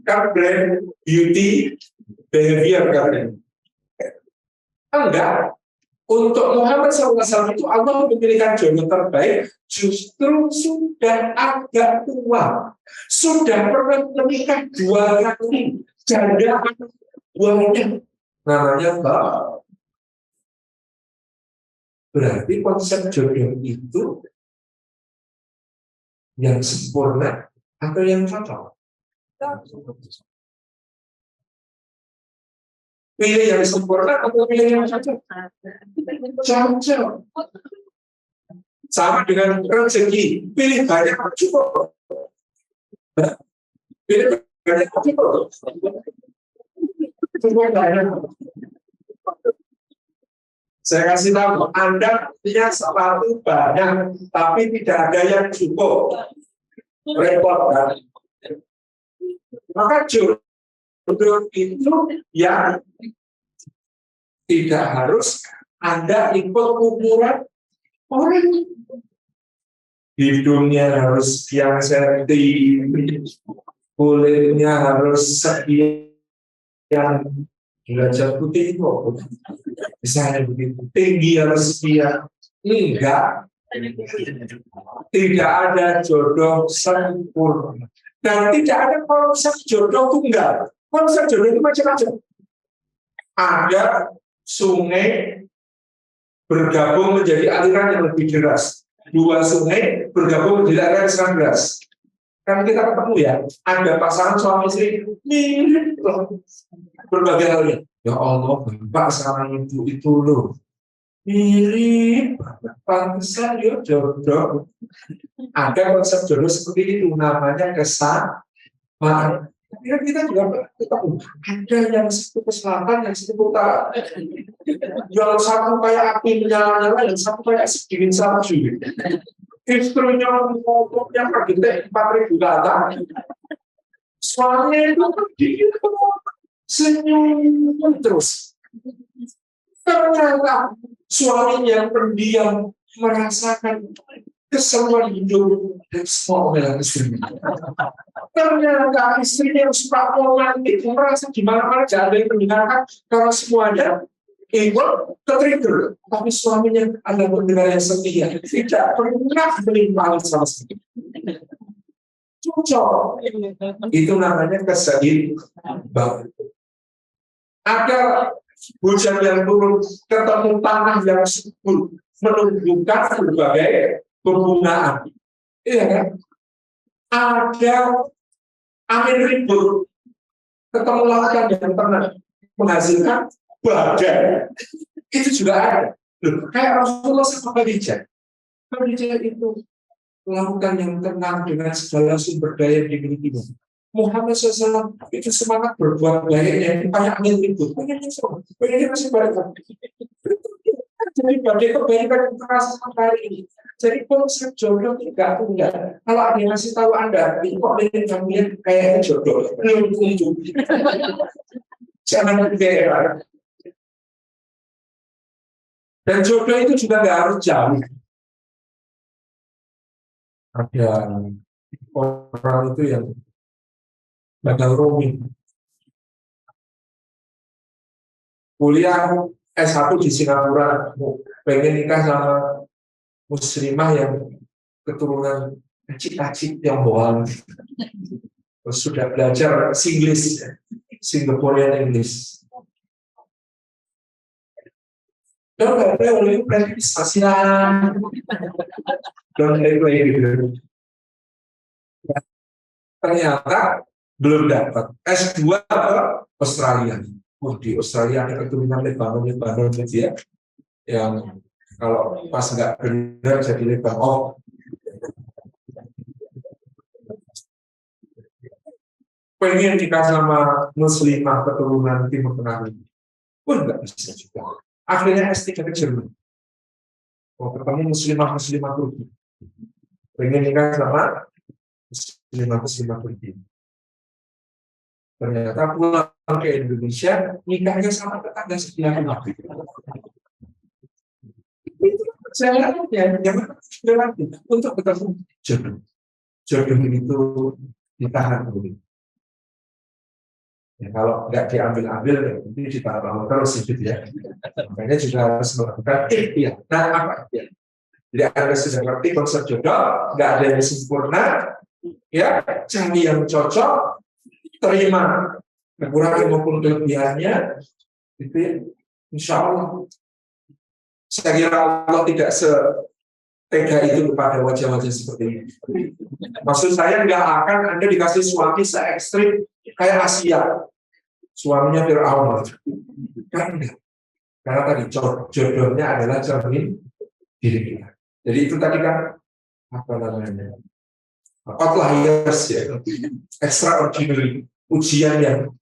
Kan brand beauty behavior kan? Enggak. Untuk Muhammad SAW itu Allah memilihkan jodoh terbaik justru sudah agak tua, sudah pernah menikah 2 kali, janda buahnya namanya Mbak. Berarti konsep jodoh itu yang sempurna atau yang cocok? Pilih yang sempurna atau pilih yang cocok? Cocok. Sama dengan rezeki, pilih banyak cukup. Pilih banyak cukup. Saya kasih tahu, Anda punya sepatu banyak, tapi tidak ada yang cukup. Repot kan? Maka jodoh itu yang tidak harus Anda ikut ukuran orang. Hidungnya harus yang senti, kulitnya harus sekian derajat putih itu, misalnya begitu. Tinggi harus sekian. Enggak, tidak ada jodoh sempurna. Dan tidak ada konsep jodoh tunggal. Konsep jodoh itu macam-macam. Ada sungai bergabung menjadi aliran yang lebih deras. 2 sungai bergabung menjadi aliran yang sangat deras. Kan kita ketemu ya, ada pasangan suami istri mirip loh. Berbagai halnya. Ya Allah, bapak sama ibu itu loh. Mirip, pantesan ya jodoh. Ada konsep jodoh seperti itu, namanya kesamaan. Tapi kita juga ketemu. Ada yang satu ke selatan, yang satu ke utara. Yang satu kayak api menyala-nyala, yang satu kayak sedingin salju. Istrinya motornya pergi 4.000 kata. Suaminya itu dia senyum terus. Ternyata suami yang pendiam merasakan keseruan hidup dan semua omelan istrinya. Ternyata istrinya yang suka romantis merasa di mana-mana jangan ada yang mendengarkan karena semuanya ikut tertrigger. Tapi suaminya adalah pendengar yang setia, tidak pernah menimpali sama sekali. Cocok. Itu namanya keseimbangan. Ada hujan yang turun, ketemu tanah yang subur, menumbuhkan berbagai pembungaan. Iya kan? Ada angin ribut, ketemu lautan yang tenang, menghasilkan badai. Itu juga ada. Loh, kayak Rasulullah sama Khadijah. Khadijah itu lautan yang tenang dengan segala sumber daya yang dimilikinya. Muhammad SAW itu semangat berbuat baiknya itu kayak angin ribut. Pengennya masih balik. Jadi badai kebaikan yang terasa sampai hari ini. Jadi konsep jodoh tidak tunggal. Kalau ada yang ngasih tahu Anda, ini kok ingin kalian kayaknya jodoh. Belum tentu. Jangan bergaya. Dan jodoh itu juga nggak harus jauh. Ada orang itu yang bakal roaming. Kuliah S1 di Singapura, pengen nikah sama muslimah yang keturunan kacik-kacik yang bohong. Sudah belajar Singlish, Singaporean English. Don't play Asian. Don't play gitu. Ternyata belum dapat S2 ke Australia. Di Australia ada keturunan Lebanon gitu ya, yang kalau pas nggak benar jadi Lebanon. Oh, pengen nikah sama muslimah keturunan Timur Tengah ini, pun nggak bisa juga. Akhirnya S3 ke Jerman. Oh, ketemu muslimah Turki. Pengen nikah sama muslimah Turki. Ternyata pulang ke Indonesia, nikahnya sama tetangga sebelah rumah. Itu saya relatif untuk ketemu jodoh. Jodoh itu ditahan dulu. Ya, kalau nggak diambil-ambil, nanti ditahan terus gitu ya. Makanya juga harus melakukan ikhtiar. Nah, apa ikhtiar? Jadi Anda sudah ngerti konsep jodoh, nggak ada yang sempurna, ya cari yang cocok, terima kekurangan maupun kelebihannya, itu ya, insya Allah. Saya kira Allah tidak setega itu kepada wajah-wajah seperti ini. Maksud saya nggak akan Anda dikasih suami se-ekstrim kayak Asia, suaminya Fir'aun. Karena tadi jodohnya adalah cermin diri kita. Jadi itu tadi kan apa namanya? Outliers ya, extraordinary, ujian yang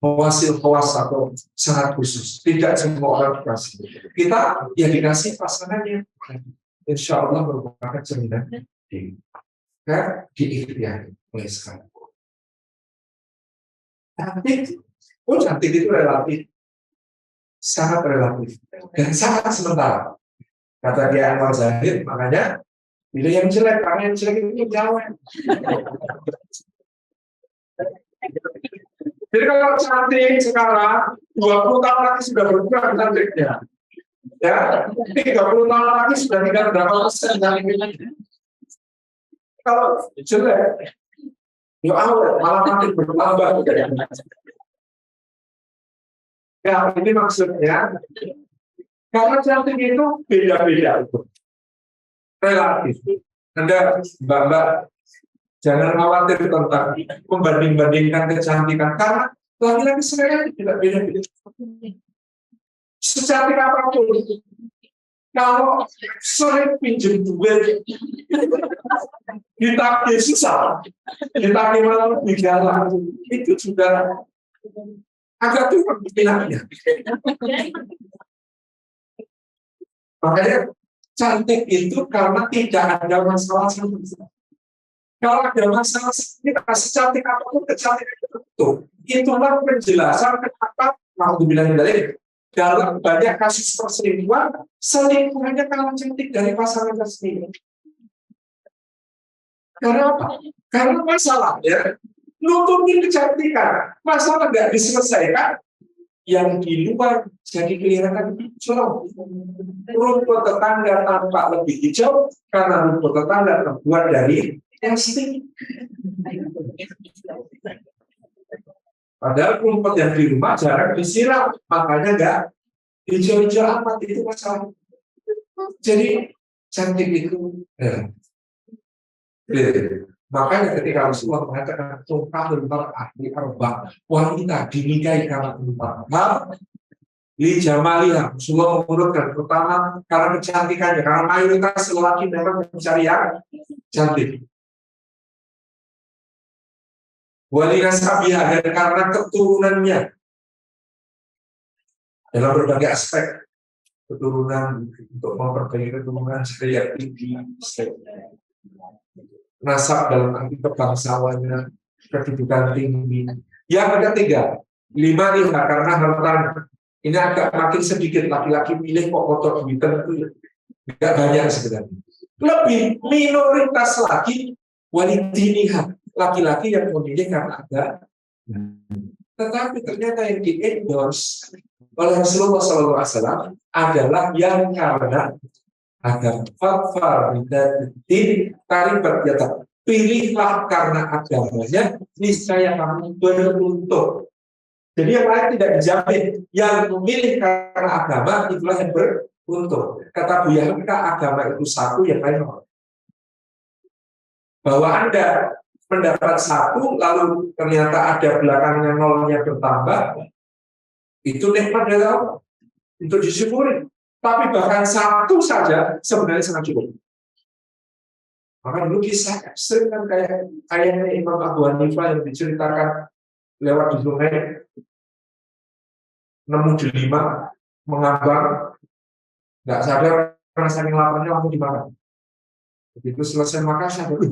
hasil atau sangat khusus. Tidak semua orang dikasih. Kita yang dikasih pasangannya, insya Allah merupakan cerminan diri. Kan diikhtiari oleh sekarang. Cantik itu relatif, sangat relatif dan sangat sementara. Kata dia Anwar Zahid, makanya pilih yang jelek, karena yang jelek itu jauh. Jadi kalau cantik sekarang 20 tahun lagi sudah berkurang cantiknya. Ya, 30 tahun lagi sudah tinggal berapa persen cantiknya. Kalau jelek, ya awal malah nanti bertambah. Ya, ini maksudnya karena cantik itu beda-beda, relatif. Anda, Mbak, jangan khawatir tentang membanding-bandingkan kecantikan, karena laki-laki sebenarnya tidak beda-beda. Secantik apapun, kalau sering pinjam duit, ditagih susah, ditagih malah lebih galak, itu juga agak turun minatnya. Makanya cantik itu karena tidak ada masalah sama sekali. Kalau ada masalah kita secantik apapun kecantikan itu, itulah penjelasan kenapa mau dibilang dari dalam banyak kasus perselingkuhan, selingkuhannya kalah cantik dari pasangan tersebut. Karena apa? Karena masalahnya nutupin kecantikan, masalah nggak diselesaikan, yang di luar jadi kelihatan curang. Rumput tetangga tampak lebih hijau karena rumput tetangga terbuat dari plastik. Padahal rumput yang di rumah jarang disiram, makanya nggak hijau-hijau amat, itu masalah. Jadi cantik itu makanya ketika Rasulullah mengatakan tungkahul mar'ah li arba', wanita dinikahi karena empat hal. Li jamaliha, Rasulullah mengurutkan pertama karena kecantikannya, karena mayoritas lelaki memang mencari yang cantik. Wali nasabiha, dan karena keturunannya dalam berbagai aspek, keturunan untuk memperbaiki keturunan supaya tinggi, nasab dalam arti kebangsawannya, kedudukan tinggi. Yang ketiga, 5 liha, karena harta. Ini agak makin sedikit laki-laki milih kok kotor duitan itu nggak banyak sebenarnya. Lebih minoritas lagi walidiniha, laki-laki yang memilih karena ada. Tetapi ternyata yang di-endorse oleh Rasulullah SAW adalah yang karena agar fakfar din taribat yata, pilihlah karena agamanya, niscaya kamu beruntung. Jadi yang lain tidak dijamin, yang memilih karena agama itulah yang beruntung. Kata Buya Hamka, agama itu satu, yang lain nol. Bahwa Anda mendapat satu, lalu ternyata ada belakangnya nolnya bertambah, itu nikmat dari Allah, untuk disyukuri. Tapi bahkan satu saja sebenarnya sangat cukup. Maka dulu kisah ekstrim kan kayaknya Imam Abu Hanifah yang diceritakan lewat di sungai, nemu delima, mengambang, nggak sadar karena saking laparnya langsung dimakan. Begitu selesai makan, saya baru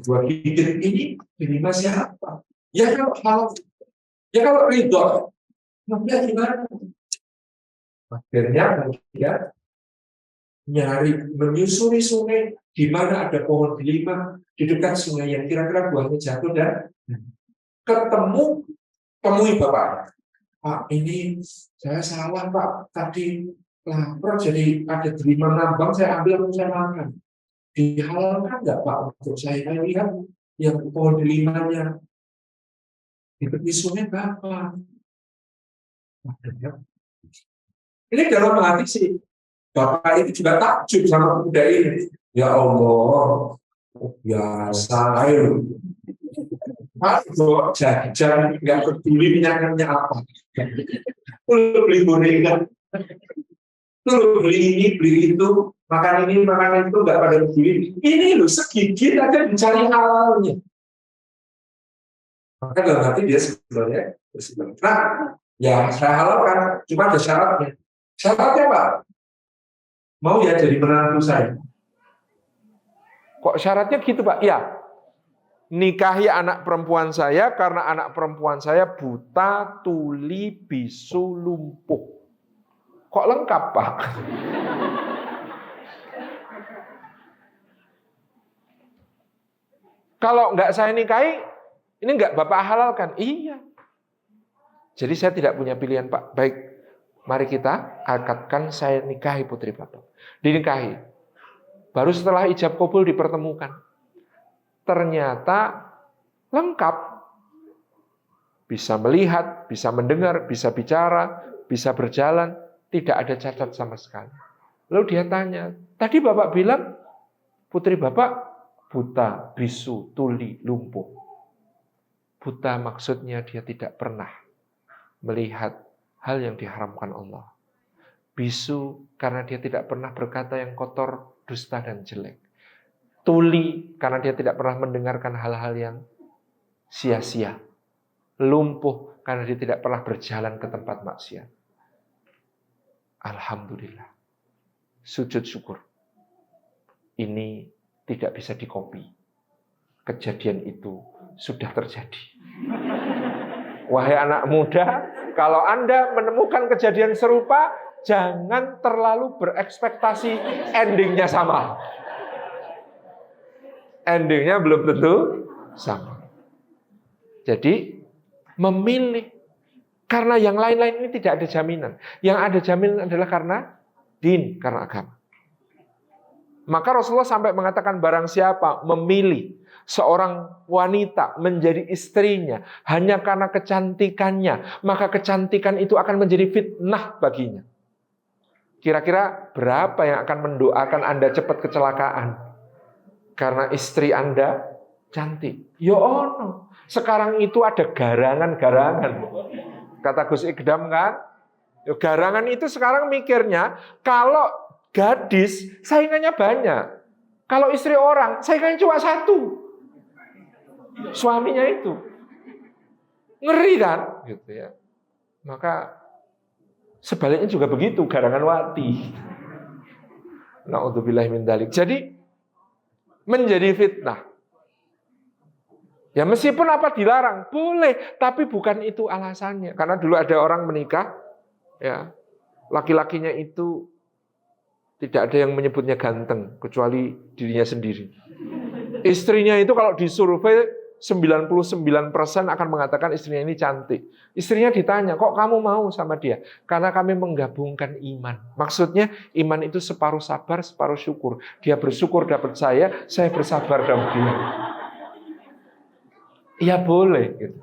dua gigit, ini delima siapa? Ya kalau ridho, ya gimana? Akhirnya dia nyari, menyusuri sungai di mana ada pohon delima di dekat sungai yang kira-kira buahnya jatuh, dan temui bapak. Pak, ini saya salah Pak, tadi lapar jadi ada delima ngambang, saya ambil untuk saya makan. Dihalalkan nggak Pak untuk saya lihat yang pohon delimanya di tepi sungai berapa? Ini dalam hati sih, bapak itu juga takjub sama pemuda ini. Ya Allah, biasa ayo. Aduh, jajan nggak peduli minyaknya apa. Lu beli gorengan, lu beli ini, beli itu, makan ini, makan itu, nggak pada peduli. Ini lu segigit aja mencari halalnya. Maka dalam hati dia sebenarnya bersikap. Nah, ya saya halalkan, cuma ada syaratnya. Syaratnya Pak, mau ya jadi menantu saya. Kok syaratnya gitu Pak? Ya, nikahi anak perempuan saya karena anak perempuan saya buta, tuli, bisu, lumpuh. Kok lengkap Pak? Kalau nggak saya nikahi, ini nggak Bapak halalkan? Iya. Jadi saya tidak punya pilihan Pak. Baik, mari kita akadkan, saya nikahi putri Bapak. Dinikahi. Baru setelah ijab kabul dipertemukan. Ternyata lengkap. Bisa melihat, bisa mendengar, bisa bicara, bisa berjalan. Tidak ada cacat sama sekali. Lalu dia tanya, tadi Bapak bilang putri Bapak buta, bisu, tuli, lumpuh. Buta maksudnya dia tidak pernah melihat hal yang diharamkan Allah. Bisu karena dia tidak pernah berkata yang kotor, dusta dan jelek. Tuli karena dia tidak pernah mendengarkan hal-hal yang sia-sia. Lumpuh karena dia tidak pernah berjalan ke tempat maksiat. Alhamdulillah. Sujud syukur. Ini tidak bisa dikopi. kejadian itu sudah terjadi. Wahai anak muda, kalau Anda menemukan kejadian serupa, jangan terlalu berekspektasi endingnya sama. Endingnya belum tentu sama. Jadi memilih, karena yang lain-lain ini tidak ada jaminan. Yang ada jaminan adalah karena din, karena agama. Maka Rasulullah sampai mengatakan barang siapa memilih seorang wanita menjadi istrinya hanya karena kecantikannya, maka kecantikan itu akan menjadi fitnah baginya. Kira-kira berapa yang akan mendoakan Anda cepat kecelakaan karena istri Anda cantik? Yo ono. Sekarang itu ada garangan-garangan. Kata Gus Ikdam kan, garangan itu sekarang mikirnya kalau gadis saingannya banyak. Kalau istri orang saingannya cuma satu. Suaminya itu. Ngeri kan? Gitu ya. Maka sebaliknya juga begitu, garangan wati. Na'udzubillahi min dzalik. Jadi menjadi fitnah. Ya meskipun apa dilarang, boleh, tapi bukan itu alasannya. Karena dulu ada orang menikah, ya, laki-lakinya itu tidak ada yang menyebutnya ganteng kecuali dirinya sendiri. Istrinya itu kalau disurvei 99% akan mengatakan istrinya ini cantik. Istrinya ditanya, kok kamu mau sama dia? Karena kami menggabungkan iman. Maksudnya iman itu separuh sabar, separuh syukur. Dia bersyukur dapat saya bersabar dapat dia. Ya boleh gitu.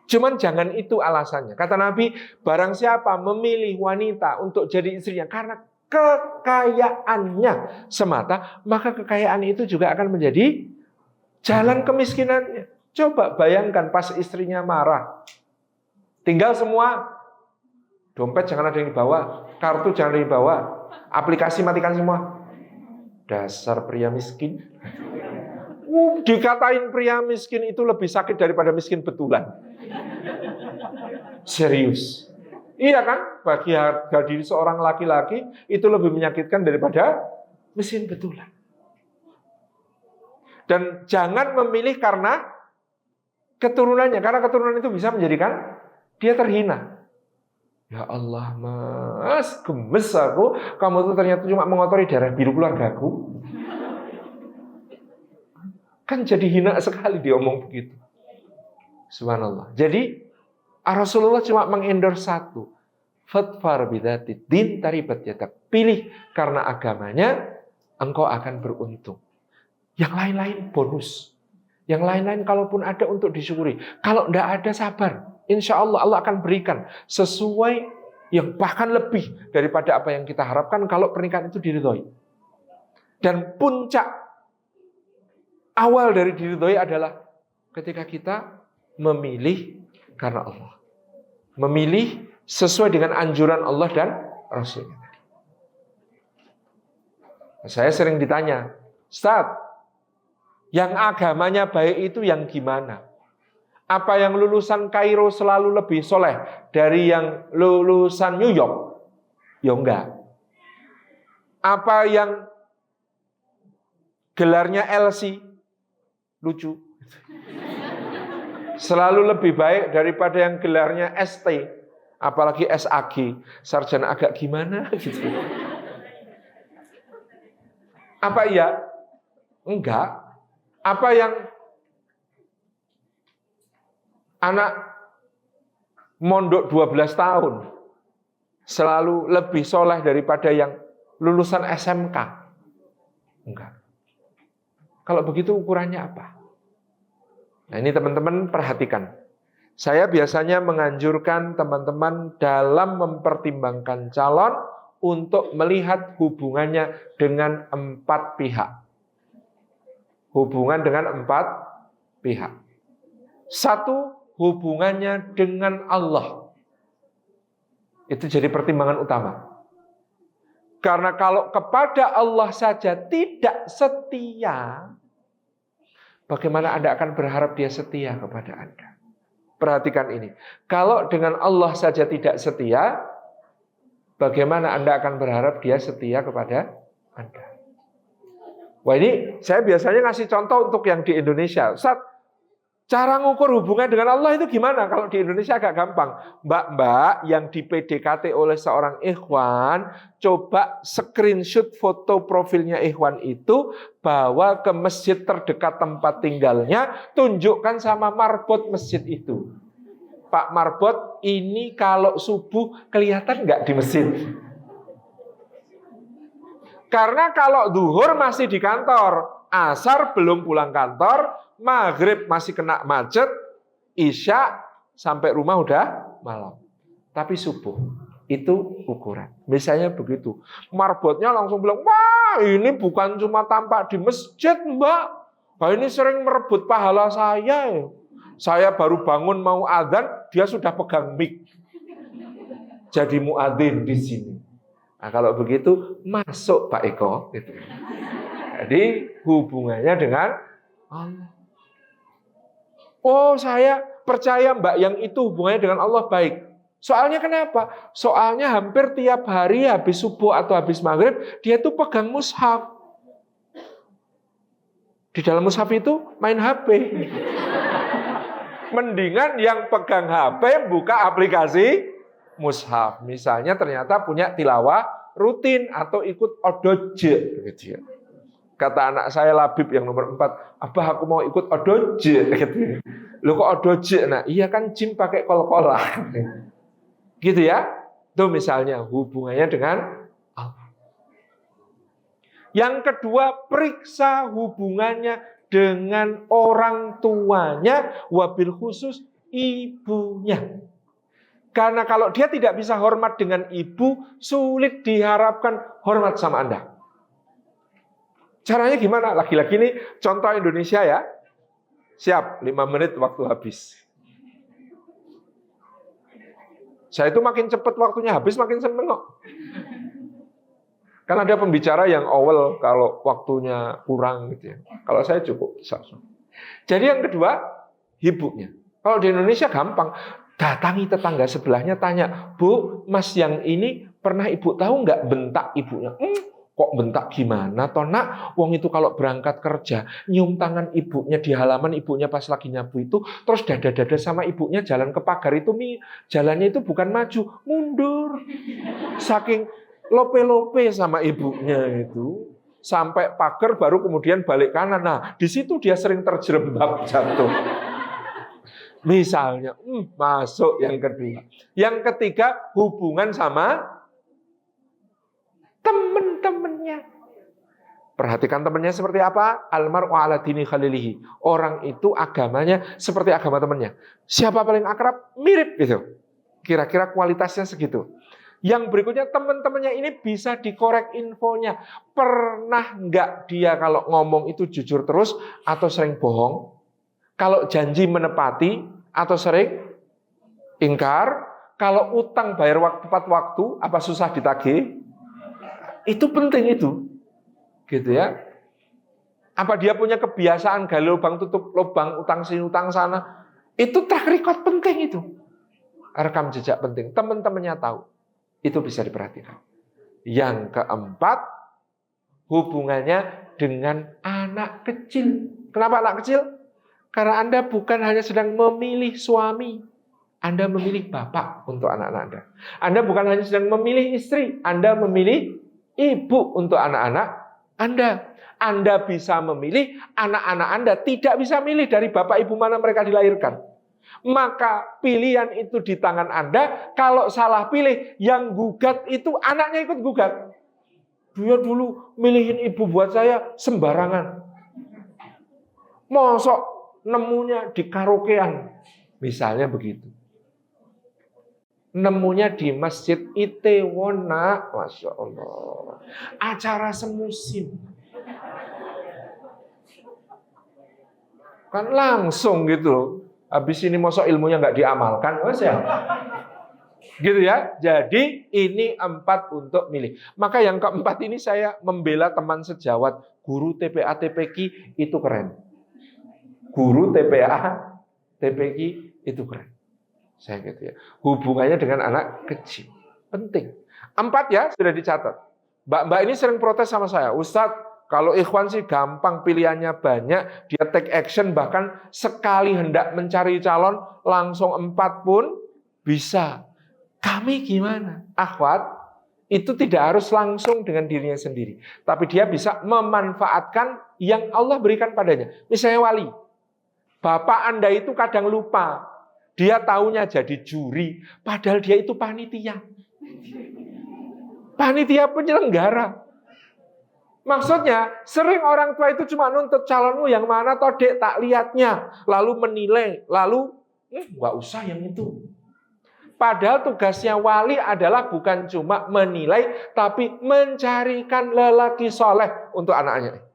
Cuman jangan itu alasannya. Kata Nabi, barang siapa memilih wanita untuk jadi istrinya karena kekayaannya semata, maka kekayaan itu juga akan menjadi jalan kemiskinannya. Coba bayangkan pas istrinya marah. Tinggal semua. Dompet jangan ada yang dibawa. Kartu jangan ada yang dibawa. Aplikasi matikan semua. Dasar pria miskin. Dikatain pria miskin itu lebih sakit daripada miskin betulan. Serius. Iya kan? Bagi harga diri seorang laki-laki itu lebih menyakitkan daripada miskin betulan. Dan jangan memilih karena keturunannya. Karena keturunan itu bisa menjadikan dia terhina. Ya Allah mas, gemes aku. Kamu tuh ternyata cuma mengotori darah biru keluargaku. Kan jadi hina sekali dia omong begitu. Subhanallah. Jadi Rasulullah cuma mengendorse satu. Fadfar bidzati din taribat yadak. Pilih karena agamanya, engkau akan beruntung. Yang lain-lain bonus. Yang lain-lain kalaupun ada untuk disyukuri. Kalau tidak ada sabar. Insya Allah Allah akan berikan sesuai yang bahkan lebih daripada apa yang kita harapkan kalau pernikahan itu diridhoi. Dan puncak awal dari diridhoi adalah ketika kita memilih karena Allah. Memilih sesuai dengan anjuran Allah dan Rasulnya. Saya sering ditanya, Ustaz, yang agamanya baik itu yang gimana? Apa yang lulusan Kairo selalu lebih soleh dari yang lulusan New York? Ya enggak. Apa yang gelarnya LC lucu selalu lebih baik daripada yang gelarnya ST, apalagi SAG, sarjana agak gimana gitu. Apa iya? Enggak. Apa yang anak mondok 12 tahun selalu lebih soleh daripada yang lulusan SMK? Enggak. Kalau begitu ukurannya apa? Nah ini teman-teman perhatikan. Saya biasanya menganjurkan teman-teman dalam mempertimbangkan calon untuk melihat hubungannya dengan 4 pihak. Hubungan dengan 4 pihak. 1, hubungannya dengan Allah. Itu jadi pertimbangan utama. Karena kalau kepada Allah saja tidak setia, bagaimana Anda akan berharap dia setia kepada Anda? Perhatikan ini. Kalau dengan Allah saja tidak setia, bagaimana Anda akan berharap dia setia kepada Anda? Wah, ini saya biasanya ngasih contoh untuk yang di Indonesia. Ustaz, cara ngukur hubungan dengan Allah itu gimana? Kalau di Indonesia agak gampang. Mbak-mbak yang di PDKT oleh seorang ikhwan, coba screenshot foto profilnya ikhwan itu, bawa ke masjid terdekat tempat tinggalnya, tunjukkan sama marbot masjid itu. Pak Marbot, ini kalau subuh kelihatan nggak di masjid? Karena kalau duhur masih di kantor, asar belum pulang kantor, maghrib masih kena macet, isya sampai rumah udah malam. Tapi subuh itu ukuran. Misalnya begitu. Marbotnya langsung bilang, wah ini bukan cuma tampak di masjid mbak, wah ini sering merebut pahala saya. Saya baru bangun mau adzan, dia sudah pegang mic. Jadi muadzin di sini. Nah, kalau begitu masuk Pak Eko. Jadi hubungannya dengan Allah. Oh, saya percaya Mbak yang itu hubungannya dengan Allah baik. Soalnya kenapa? Soalnya hampir tiap hari habis subuh atau habis maghrib dia tuh pegang mushaf. Di dalam mushaf itu main HP. Mendingan yang pegang HP buka aplikasi mushaf. Misalnya ternyata punya tilawah rutin atau ikut odoje. Kata anak saya Labib yang nomor 4, Abah aku mau ikut odoje. Loh kok odoje? Nah iya kan gym pakai kol-kolah. Gitu ya. Itu misalnya hubungannya dengan Allah. Yang kedua, periksa hubungannya dengan orang tuanya, wabil khusus ibunya. Karena kalau dia tidak bisa hormat dengan ibu, sulit diharapkan hormat sama Anda. Caranya gimana? Lagi-lagi ini contoh Indonesia ya. Siap, 5 menit waktu habis. Saya itu makin cepat waktunya habis, makin seneng kok. Kan ada pembicara yang awal kalau waktunya kurang gitu ya. Kalau saya cukup. Jadi yang kedua, ibunya. Kalau di Indonesia gampang. Datangi tetangga sebelahnya, tanya, Bu, mas yang ini pernah ibu tahu nggak bentak ibunya? Kok bentak gimana? Toh nak, wong itu kalau berangkat kerja, nyium tangan ibunya di halaman ibunya pas lagi nyabu itu, terus dada-dada sama ibunya jalan ke pagar itu, jalannya itu bukan maju, mundur. Saking lope-lope sama ibunya itu, sampai pagar baru kemudian balik kanan. Nah, di situ dia sering terjerembab jatuh. Misalnya, masuk yang kedua. Yang ketiga, hubungan sama teman-temannya. Perhatikan temannya seperti apa? Almar'u ala dini khalilihi. Orang itu agamanya seperti agama temannya. Siapa paling akrab? Mirip gitu. Kira-kira kualitasnya segitu. Yang berikutnya, teman-temannya ini bisa dikorek infonya. Pernah nggak dia kalau ngomong itu jujur terus atau sering bohong? Kalau janji menepati atau sering ingkar? Kalau utang bayar tepat waktu, apa susah ditagih? Itu penting itu. Gitu ya. Apa dia punya kebiasaan gali lubang tutup lubang, utang sini utang sana? Itu track record penting itu. Rekam jejak penting. Teman-temannya tahu. Itu bisa diperhatikan. Yang keempat, hubungannya dengan anak kecil. Kenapa anak kecil? Karena Anda bukan hanya sedang memilih suami, Anda memilih bapak untuk anak-anak Anda. Anda bukan hanya sedang memilih istri, Anda memilih ibu untuk anak-anak Anda. Anda bisa memilih, anak-anak Anda tidak bisa milih dari bapak ibu mana mereka dilahirkan. Maka pilihan itu di tangan Anda. Kalau salah pilih, yang gugat itu anaknya ikut gugat. Dia dulu milihin ibu buat saya sembarangan. Mosok nemunya di karaokean, misalnya begitu. Nemunya di masjid Itaewona, masya Allah. Acara semusim, kan langsung gitu. Habis ini mosok ilmunya nggak diamalkan, mas ya. Gitu ya. Jadi ini 4 untuk milih. Maka yang keempat ini saya membela teman sejawat, guru TPA TPQ itu keren. Guru TPA, TPQ itu keren. Saya gitu ya. Hubungannya dengan anak kecil. Penting. 4 ya, sudah dicatat. Mbak-mbak ini sering protes sama saya. Ustadz, Kalau ikhwan sih gampang, pilihannya banyak, dia take action, bahkan sekali hendak mencari calon, langsung 4 pun bisa. Kami gimana? Akhwat, itu tidak harus langsung dengan dirinya sendiri. Tapi dia bisa memanfaatkan yang Allah berikan padanya. Misalnya wali. Bapak Anda itu kadang lupa. Dia taunya jadi juri, padahal dia itu panitia. Panitia penyelenggara. Maksudnya, sering orang tua itu cuma nuntut calonmu yang mana toh dek, tak lihatnya, lalu menilai, lalu nggak usah yang itu. Padahal tugasnya wali adalah bukan cuma menilai, tapi mencarikan lelaki soleh untuk anaknya.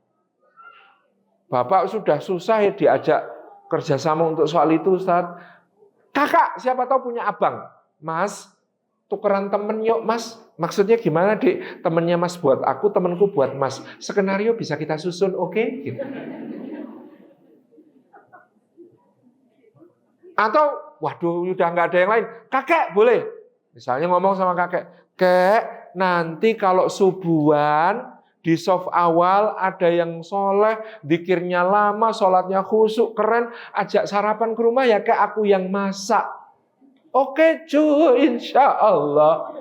Bapak sudah susah ya diajak kerjasama untuk soal itu, Ustaz. Kakak, siapa tahu punya abang. Mas, tukeran temen yuk Mas. Maksudnya gimana Dik? Temennya Mas buat aku, temenku buat Mas. Skenario bisa kita susun, oke? Gitu. Atau, waduh udah nggak ada yang lain. Kakek boleh. Misalnya ngomong sama kakek. Kek, nanti kalau subuhan di soft awal ada yang soleh, zikirnya lama, sholatnya khusyuk, keren. Ajak sarapan ke rumah ya Kek, aku yang masak. Oke cuy, insya Allah.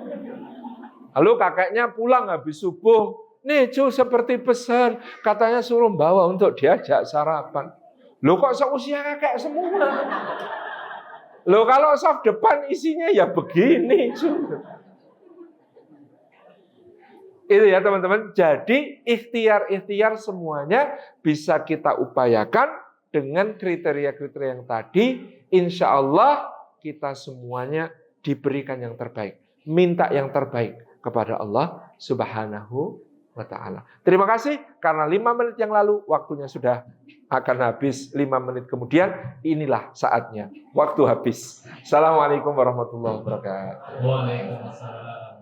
Lalu kakeknya pulang habis subuh. Nih cuy, seperti pesan. Katanya suruh bawa untuk diajak sarapan. Loh kok seusia kakek semua? Loh kalau soft depan isinya ya begini cuy. Itu ya teman-teman. Jadi ikhtiar-ikhtiar semuanya bisa kita upayakan dengan kriteria-kriteria yang tadi. Insya Allah kita semuanya diberikan yang terbaik. Minta yang terbaik kepada Allah Subhanahu wa ta'ala. Terima kasih karena 5 menit yang lalu waktunya sudah akan habis. 5 menit kemudian inilah saatnya. Waktu habis. Assalamualaikum warahmatullahi wabarakatuh. Waalaikumsalam.